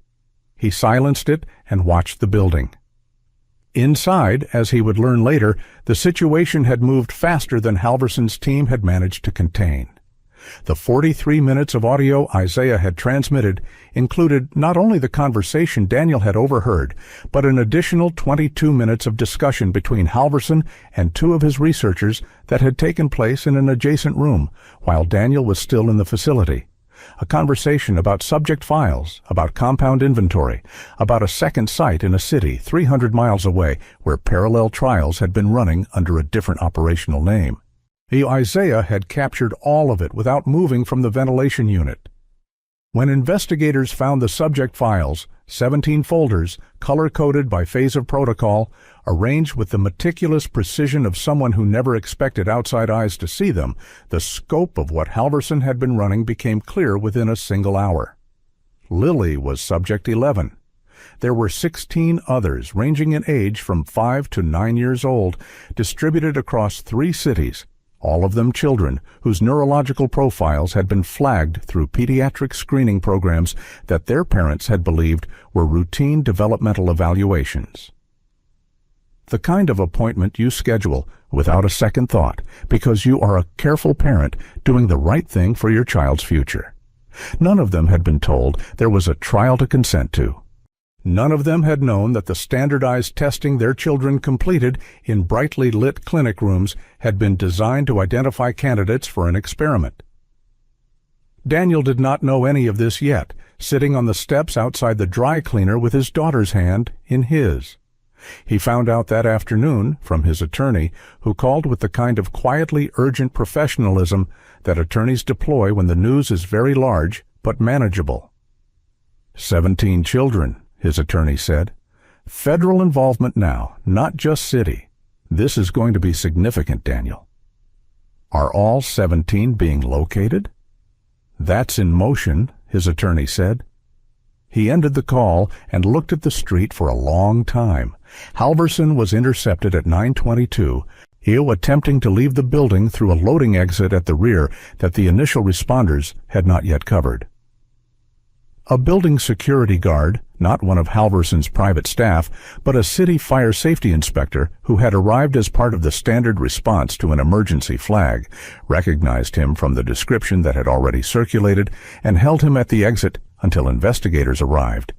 He silenced it and watched the building. Inside, as he would learn later, the situation had moved faster than Halverson's team had managed to contain. The 43 minutes of audio Isaiah had transmitted included not only the conversation Daniel had overheard, but an additional 22 minutes of discussion between Halverson and 2 of his researchers that had taken place in an adjacent room while Daniel was still in the facility. A conversation about subject files, about compound inventory, about a second site in a city 300 miles away where parallel trials had been running under a different operational name. Isaiah had captured all of it without moving from the ventilation unit. When investigators found the subject files, 17 folders, color-coded by phase of protocol, arranged with the meticulous precision of someone who never expected outside eyes to see them, the scope of what Halverson had been running became clear within a single hour. Lily was subject 11. There were 16 others, ranging in age from 5 to 9 years old, distributed across 3 cities, all of them children whose neurological profiles had been flagged through pediatric screening programs that their parents had believed were routine developmental evaluations. The kind of appointment you schedule without a second thought because you are a careful parent doing the right thing for your child's future. None of them had been told there was a trial to consent to. None of them had known that the standardized testing their children completed in brightly lit clinic rooms had been designed to identify candidates for an experiment. Daniel did not know any of this yet, sitting on the steps outside the dry cleaner with his daughter's hand in his. He found out that afternoon from his attorney, who called with the kind of quietly urgent professionalism that attorneys deploy when the news is very large but manageable. 17 children. His attorney said. "Federal involvement now, not just city. This is going to be significant, Daniel." "Are all 17 being located?" "That's in motion," his attorney said. He ended the call and looked at the street for a long time. Halverson was intercepted at 9:22, attempting to leave the building through a loading exit at the rear that the initial responders had not yet covered. A building security guard, not one of Halverson's private staff, but a city fire safety inspector who had arrived as part of the standard response to an emergency flag, recognized him from the description that had already circulated and held him at the exit until investigators arrived.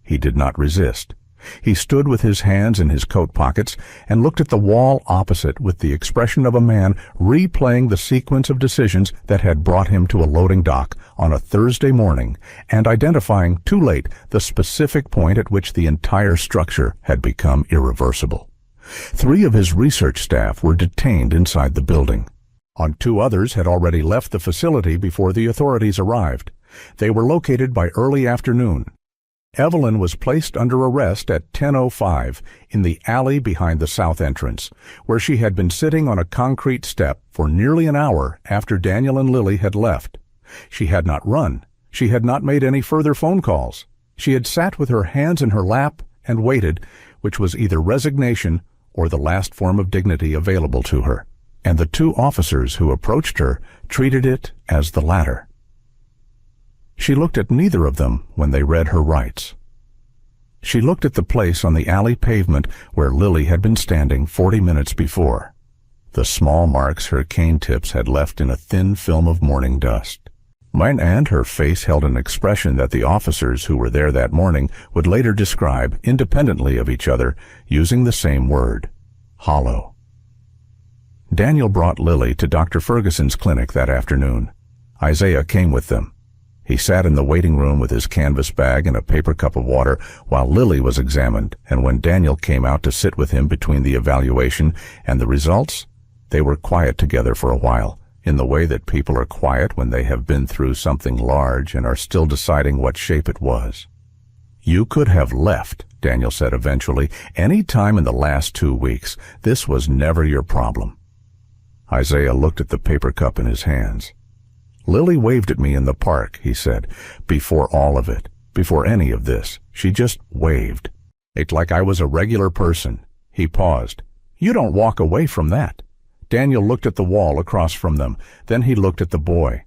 He did not resist. He stood with his hands in his coat pockets and looked at the wall opposite with the expression of a man replaying the sequence of decisions that had brought him to a loading dock on a Thursday morning and identifying too late the specific point at which the entire structure had become irreversible. 3 of his research staff were detained inside the building. 2 others had already left the facility before the authorities arrived. They were located by early afternoon. Evelyn was placed under arrest at 10:05 in the alley behind the south entrance, where she had been sitting on a concrete step for nearly an hour after Daniel and Lily had left. She had not run. She had not made any further phone calls. She had sat with her hands in her lap and waited, which was either resignation or the last form of dignity available to her, and the 2 officers who approached her treated it as the latter. She looked at neither of them when they read her rights. She looked at the place on the alley pavement where Lily had been standing 40 minutes before, the small marks her cane tips had left in a thin film of morning dust. And her face held an expression that the officers who were there that morning would later describe independently of each other using the same word, hollow. Daniel brought Lily to Dr. Ferguson's clinic that afternoon. Isaiah came with them. He sat in the waiting room with his canvas bag and a paper cup of water while Lily was examined, and when Daniel came out to sit with him between the evaluation and the results, they were quiet together for a while, in the way that people are quiet when they have been through something large and are still deciding what shape it was. "You could have left," Daniel said eventually, "any time in the last 2 weeks. This was never your problem." Isaiah looked at the paper cup in his hands. "Lily waved at me in the park," he said, "before all of it, before any of this. She just waved. It's like I was a regular person." He paused. "You don't walk away from that." Daniel looked at the wall across from them. Then he looked at the boy.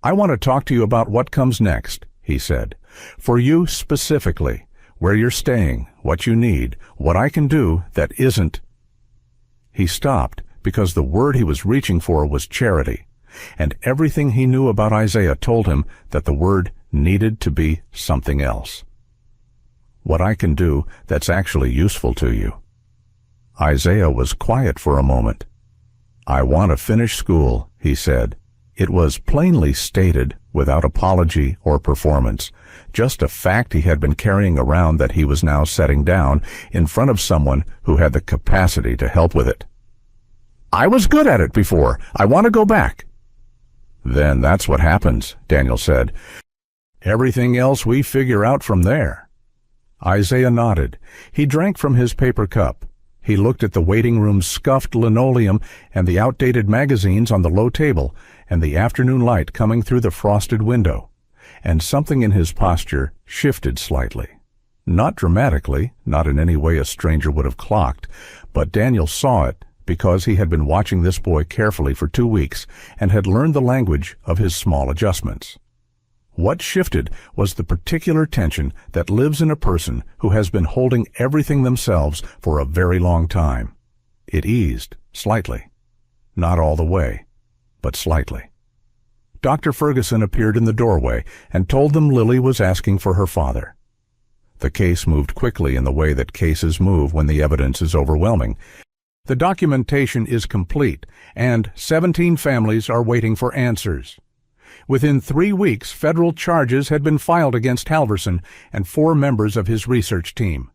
"I want to talk to you about what comes next," he said. "For you specifically, where you're staying, what you need, what I can do that isn't—" He stopped because the word he was reaching for was charity. And everything he knew about Isaiah told him that the word needed to be something else. What I can do that's actually useful to you. Isaiah was quiet for a moment. "I want to finish school," he said. It was plainly stated, without apology or performance, just a fact he had been carrying around that he was now setting down in front of someone who had the capacity to help with it. "I was good at it before. I want to go back." "Then that's what happens," Daniel said. "Everything else we figure out from there." Isaiah nodded. He drank from his paper cup. He looked at the waiting room's scuffed linoleum and the outdated magazines on the low table and the afternoon light coming through the frosted window. And something in his posture shifted slightly. Not dramatically, not in any way a stranger would have clocked, but Daniel saw it because he had been watching this boy carefully for 2 weeks and had learned the language of his small adjustments. What shifted was the particular tension that lives in a person who has been holding everything themselves for a very long time. It eased, slightly. Not all the way, but slightly. Dr. Ferguson appeared in the doorway and told them Lily was asking for her father. The case moved quickly in the way that cases move when the evidence is overwhelming. The documentation is complete, and 17 families are waiting for answers. Within 3 weeks, federal charges had been filed against Halverson and 4 members of his research team.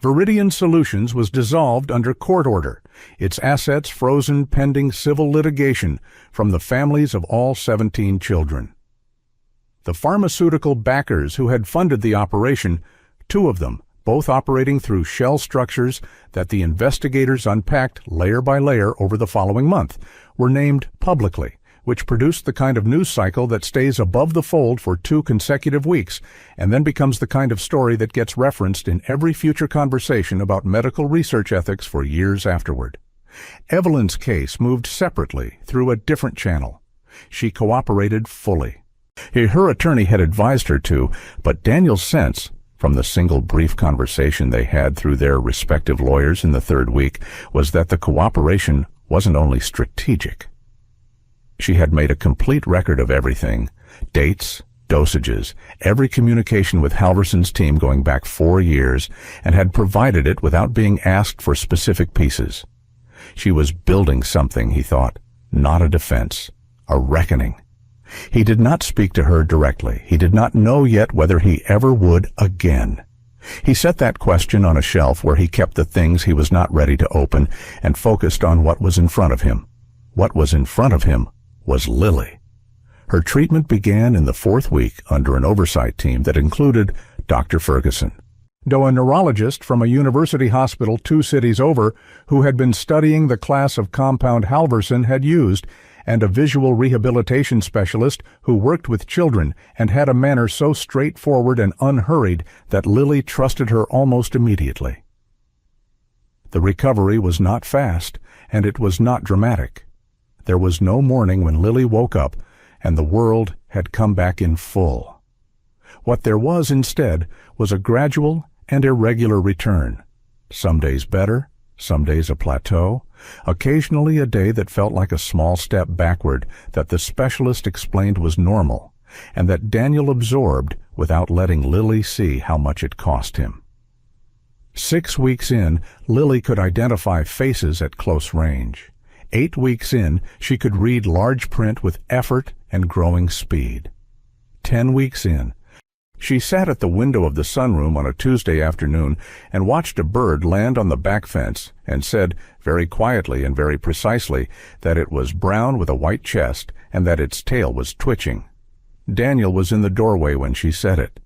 Viridian Solutions was dissolved under court order, its assets frozen pending civil litigation from the families of all 17 children. The pharmaceutical backers who had funded the operation, 2 of them, both operating through shell structures that the investigators unpacked layer by layer over the following month, were named publicly, which produced the kind of news cycle that stays above the fold for 2 consecutive weeks and then becomes the kind of story that gets referenced in every future conversation about medical research ethics for years afterward. Evelyn's case moved separately through a different channel. She cooperated fully. Her attorney had advised her to, but Daniel's sense, from the single brief conversation they had through their respective lawyers in the 3rd week, was that the cooperation wasn't only strategic. She had made a complete record of everything: dates, dosages, every communication with Halverson's team going back 4 years, and had provided it without being asked for specific pieces. She was building something, he thought, not a defense, a reckoning. He did not speak to her directly. He did not know yet whether he ever would again. He set that question on a shelf where he kept the things he was not ready to open and focused on what was in front of him. What was in front of him was Lily. Her treatment began in the 4th week under an oversight team that included Dr. Ferguson. Though a neurologist from a university hospital 2 cities over who had been studying the class of compound Halverson had used, and a visual rehabilitation specialist who worked with children and had a manner so straightforward and unhurried that Lily trusted her almost immediately. The recovery was not fast, and it was not dramatic. There was no morning when Lily woke up and the world had come back in full. What there was instead was a gradual and irregular return. Some days better, some days a plateau, occasionally a day that felt like a small step backward that the specialist explained was normal, and that Daniel absorbed without letting Lily see how much it cost him. 6 weeks in, Lily could identify faces at close range. 8 weeks in, she could read large print with effort and growing speed. 10 weeks in, she sat at the window of the sunroom on a Tuesday afternoon and watched a bird land on the back fence and said, very quietly and very precisely, that it was brown with a white chest and that its tail was twitching. Daniel was in the doorway when she said it.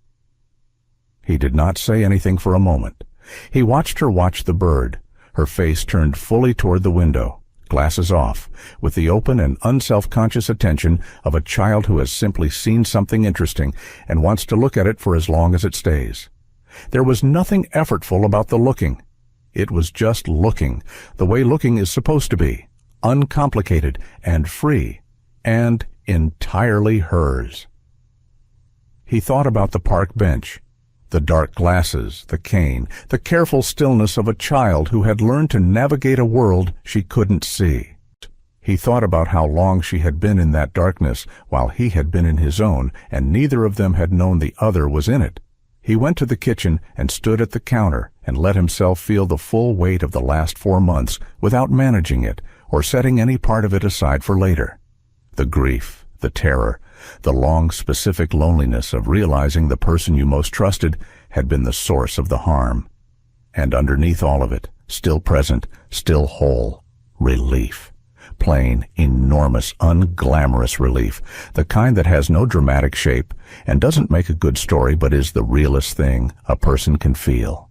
He did not say anything for a moment. He watched her watch the bird, her face turned fully toward the window, glasses off, with the open and unself-conscious attention of a child who has simply seen something interesting and wants to look at it for as long as it stays. There was nothing effortful about the looking. It was just looking, the way looking is supposed to be, uncomplicated and free, and entirely hers. He thought about the park bench, the dark glasses, the cane, the careful stillness of a child who had learned to navigate a world she couldn't see. He thought about how long she had been in that darkness while he had been in his own, and neither of them had known the other was in it. He went to the kitchen and stood at the counter and let himself feel the full weight of the last 4 months without managing it or setting any part of it aside for later. The grief, the terror, the long, specific loneliness of realizing the person you most trusted had been the source of the harm. And underneath all of it, still present, still whole, relief. Plain, enormous, unglamorous relief, the kind that has no dramatic shape and doesn't make a good story but is the realest thing a person can feel.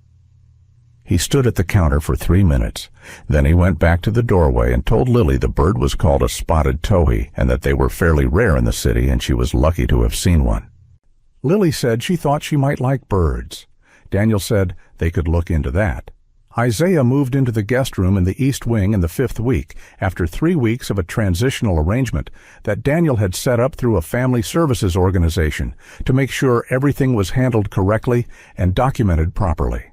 He stood at the counter for 3 minutes. Then he went back to the doorway and told Lily the bird was called a spotted towhee and that they were fairly rare in the city and she was lucky to have seen one. Lily said she thought she might like birds. Daniel said they could look into that. Isaiah moved into the guest room in the East Wing in the 5th week after 3 weeks of a transitional arrangement that Daniel had set up through a family services organization to make sure everything was handled correctly and documented properly.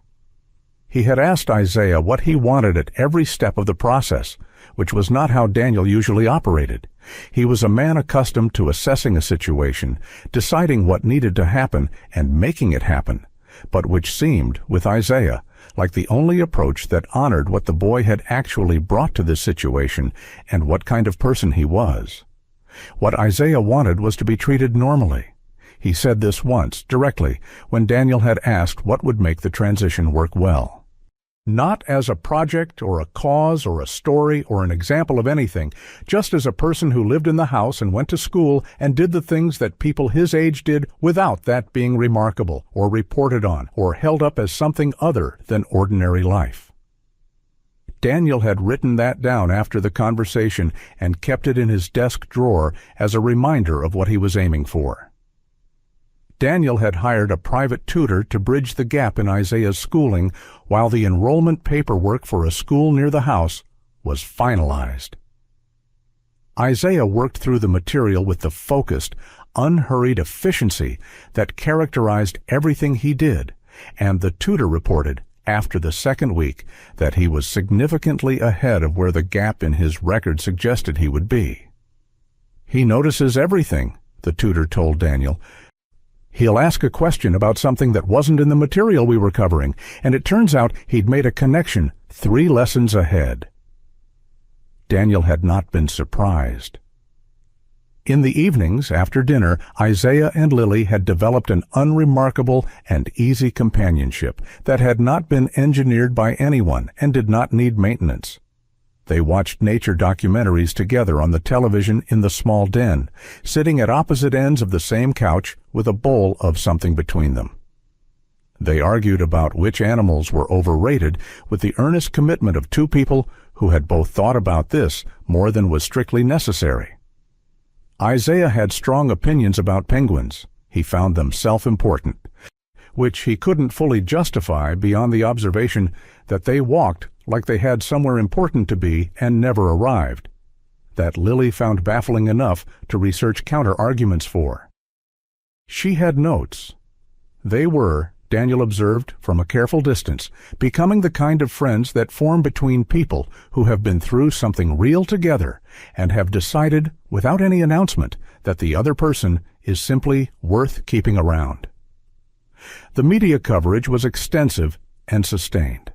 He had asked Isaiah what he wanted at every step of the process, which was not how Daniel usually operated. He was a man accustomed to assessing a situation, deciding what needed to happen, and making it happen, but which seemed, with Isaiah, like the only approach that honored what the boy had actually brought to this situation and what kind of person he was. What Isaiah wanted was to be treated normally. He said this once, directly, when Daniel had asked what would make the transition work well. Not as a project or a cause or a story or an example of anything, just as a person who lived in the house and went to school and did the things that people his age did without that being remarkable or reported on or held up as something other than ordinary life. Daniel had written that down after the conversation and kept it in his desk drawer as a reminder of what he was aiming for. Daniel had hired a private tutor to bridge the gap in Isaiah's schooling while the enrollment paperwork for a school near the house was finalized. Isaiah worked through the material with the focused, unhurried efficiency that characterized everything he did, and the tutor reported, after the 2nd week, that he was significantly ahead of where the gap in his record suggested he would be. "He notices everything," the tutor told Daniel, He'll ask a question about something that wasn't in the material we were covering, and it turns out he'd made a connection 3 lessons ahead. Daniel had not been surprised. In the evenings, after dinner, Isaiah and Lily had developed an unremarkable and easy companionship that had not been engineered by anyone and did not need maintenance. They watched nature documentaries together on the television in the small den, sitting at opposite ends of the same couch with a bowl of something between them. They argued about which animals were overrated with the earnest commitment of 2 people who had both thought about this more than was strictly necessary. Isaiah had strong opinions about penguins. He found them self-important, which he couldn't fully justify beyond the observation that they walked like they had somewhere important to be and never arrived. That Lily found baffling enough to research counter-arguments for. She had notes. They were, Daniel observed from a careful distance, becoming the kind of friends that form between people who have been through something real together and have decided, without any announcement, that the other person is simply worth keeping around. The media coverage was extensive and sustained.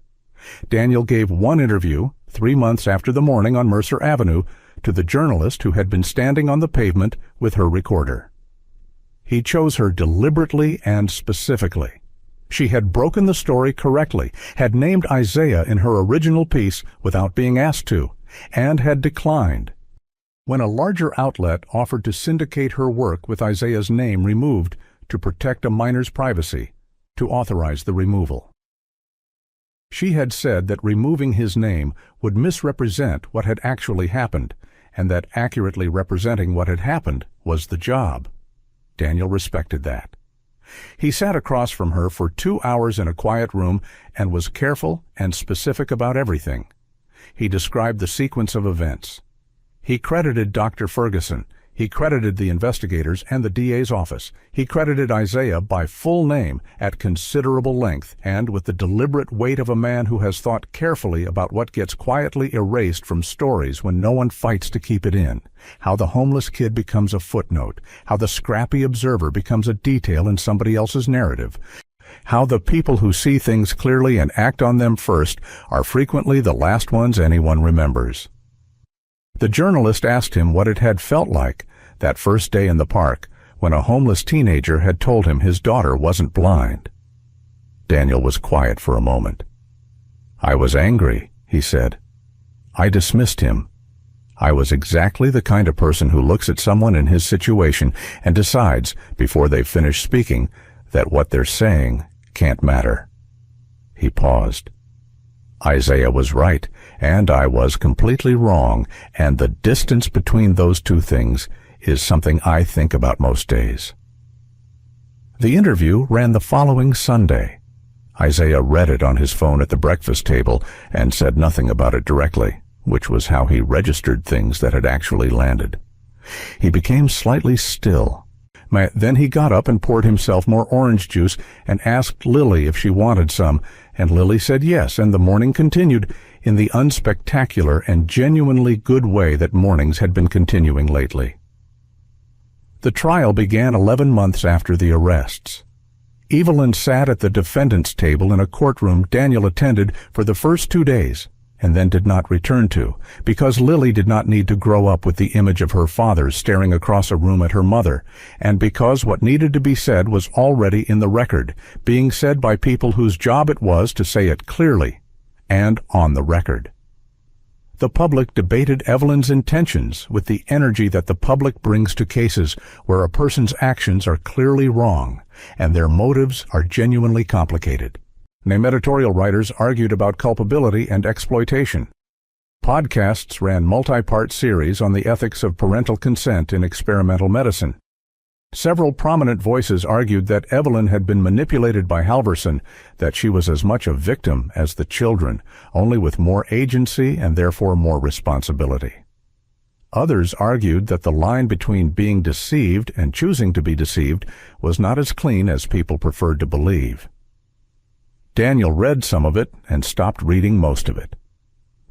Daniel gave one interview 3 months after the morning on Mercer Avenue to the journalist who had been standing on the pavement with her recorder. He chose her deliberately and specifically. She had broken the story correctly, had named Isaiah in her original piece without being asked to, and had declined. When a larger outlet offered to syndicate her work with Isaiah's name removed to protect a minor's privacy, to authorize the removal. She had said that removing his name would misrepresent what had actually happened, and that accurately representing what had happened was the job. Daniel respected that. He sat across from her for 2 hours in a quiet room and was careful and specific about everything. He described the sequence of events. He credited Dr. Ferguson. He credited the investigators and the DA's office. He credited Isaiah by full name at considerable length and with the deliberate weight of a man who has thought carefully about what gets quietly erased from stories when no one fights to keep it in, how the homeless kid becomes a footnote, how the scrappy observer becomes a detail in somebody else's narrative, how the people who see things clearly and act on them first are frequently the last ones anyone remembers. The journalist asked him what it had felt like that first day in the park when a homeless teenager had told him his daughter wasn't blind. Daniel was quiet for a moment. "I was angry," he said. "I dismissed him. I was exactly the kind of person who looks at someone in his situation and decides, before they've finished speaking, that what they're saying can't matter." He paused. Isaiah was right, and I was completely wrong, and the distance between those 2 things is something I think about most days. The interview ran the following Sunday. Isaiah read it on his phone at the breakfast table and said nothing about it directly, which was how he registered things that had actually landed. He became slightly still. Then he got up and poured himself more orange juice and asked Lily if she wanted some, and Lily said yes, and the morning continued in the unspectacular and genuinely good way that mornings had been continuing lately. The trial began 11 months after the arrests. Evelyn sat at the defendant's table in a courtroom Daniel attended for the first 2 days, and then did not return to, because Lily did not need to grow up with the image of her father staring across a room at her mother, and because what needed to be said was already in the record, being said by people whose job it was to say it clearly and on the record. The public debated Evelyn's intentions with the energy that the public brings to cases where a person's actions are clearly wrong and their motives are genuinely complicated. Name editorial writers argued about culpability and exploitation. Podcasts ran multi-part series on the ethics of parental consent in experimental medicine. Several prominent voices argued that Evelyn had been manipulated by Halverson, that she was as much a victim as the children, only with more agency and therefore more responsibility. Others argued that the line between being deceived and choosing to be deceived was not as clean as people preferred to believe. Daniel read some of it and stopped reading most of it.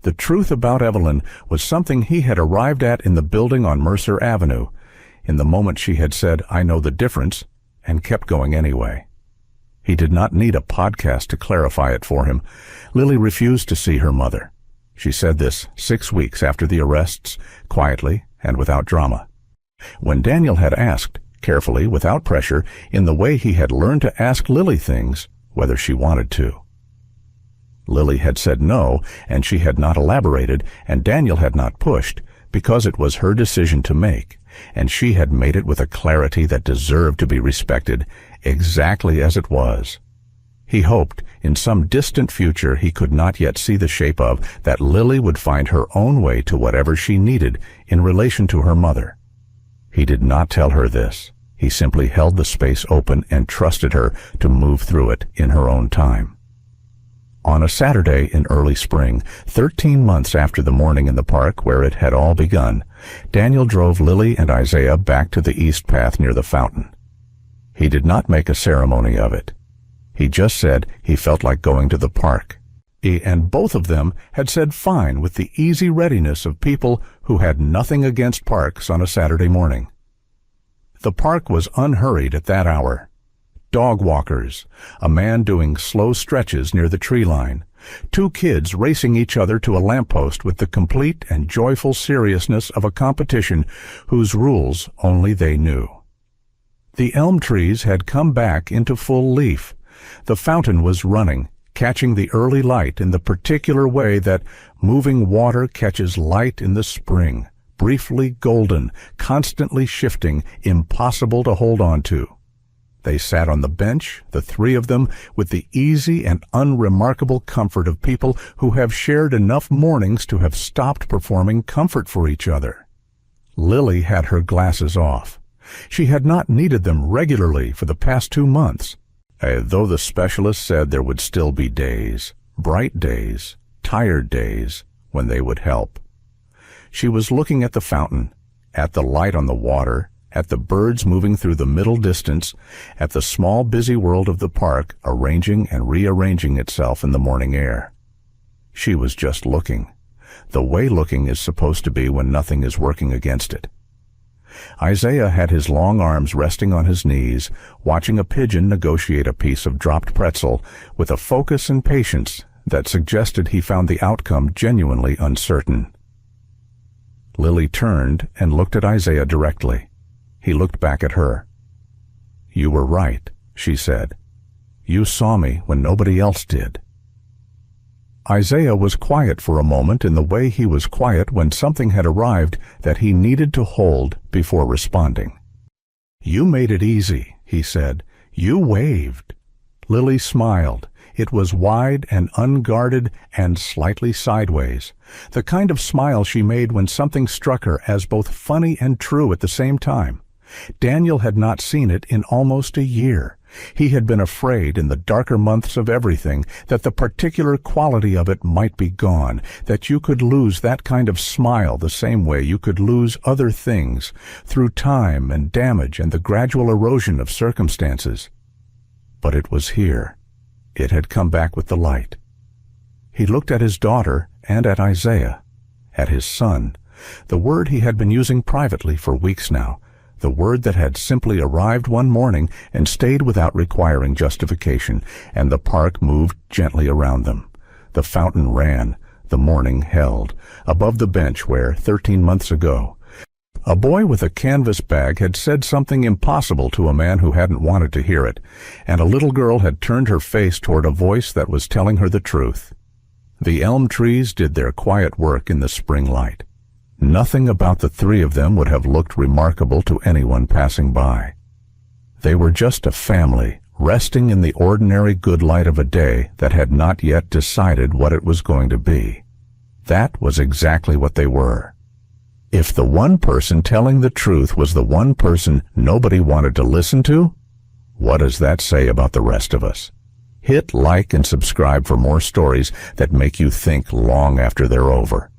The truth about Evelyn was something he had arrived at in the building on Mercer Avenue. In the moment she had said, "I know the difference," and kept going anyway. He did not need a podcast to clarify it for him. Lily refused to see her mother. She said this 6 weeks after the arrests, quietly and without drama. When Daniel had asked, carefully, without pressure, in the way he had learned to ask Lily things, whether she wanted to. Lily had said no, and she had not elaborated, and Daniel had not pushed, because it was her decision to make, and she had made it with a clarity that deserved to be respected, exactly as it was. He hoped, in some distant future he could not yet see the shape of, that Lily would find her own way to whatever she needed in relation to her mother. He did not tell her this. He simply held the space open and trusted her to move through it in her own time. On a Saturday in early spring, 13 months after the morning in the park where it had all begun, Daniel drove Lily and Isaiah back to the east path near the fountain. He did not make a ceremony of it. He just said he felt like going to the park. And both of them had said fine with the easy readiness of people who had nothing against parks on a Saturday morning. The park was unhurried at that hour. Dog walkers, a man doing slow stretches near the tree line, 2 kids racing each other to a lamppost with the complete and joyful seriousness of a competition whose rules only they knew. The elm trees had come back into full leaf. The fountain was running, catching the early light in the particular way that moving water catches light in the spring, briefly golden, constantly shifting, impossible to hold on to. They sat on the bench, the 3 of them, with the easy and unremarkable comfort of people who have shared enough mornings to have stopped performing comfort for each other. Lily had her glasses off. She had not needed them regularly for the past 2 months, though the specialist said there would still be days, bright days, tired days, when they would help. She was looking at the fountain, at the light on the water, at the birds moving through the middle distance, at the small busy world of the park arranging and rearranging itself in the morning air. She was just looking, the way looking is supposed to be when nothing is working against it. Isaiah had his long arms resting on his knees, watching a pigeon negotiate a piece of dropped pretzel with a focus and patience that suggested he found the outcome genuinely uncertain. Lily turned and looked at Isaiah directly. He looked back at her. "You were right," she said. "You saw me when nobody else did." Isaiah was quiet for a moment in the way he was quiet when something had arrived that he needed to hold before responding. "You made it easy," he said. "You waved." Lily smiled. It was wide and unguarded and slightly sideways, the kind of smile she made when something struck her as both funny and true at the same time. Daniel had not seen it in almost a year. He had been afraid in the darker months of everything that the particular quality of it might be gone, that you could lose that kind of smile the same way you could lose other things, through time and damage and the gradual erosion of circumstances. But it was here. It had come back with the light. He looked at his daughter and at Isaiah, at his son, the word he had been using privately for weeks now, the word that had simply arrived one morning and stayed without requiring justification, and the park moved gently around them. The fountain ran, the morning held, above the bench where, 13 months ago, a boy with a canvas bag had said something impossible to a man who hadn't wanted to hear it, and a little girl had turned her face toward a voice that was telling her the truth. The elm trees did their quiet work in the spring light. Nothing about the 3 of them would have looked remarkable to anyone passing by. They were just a family, resting in the ordinary good light of a day that had not yet decided what it was going to be. That was exactly what they were. If the one person telling the truth was the one person nobody wanted to listen to, what does that say about the rest of us? Hit like and subscribe for more stories that make you think long after they're over.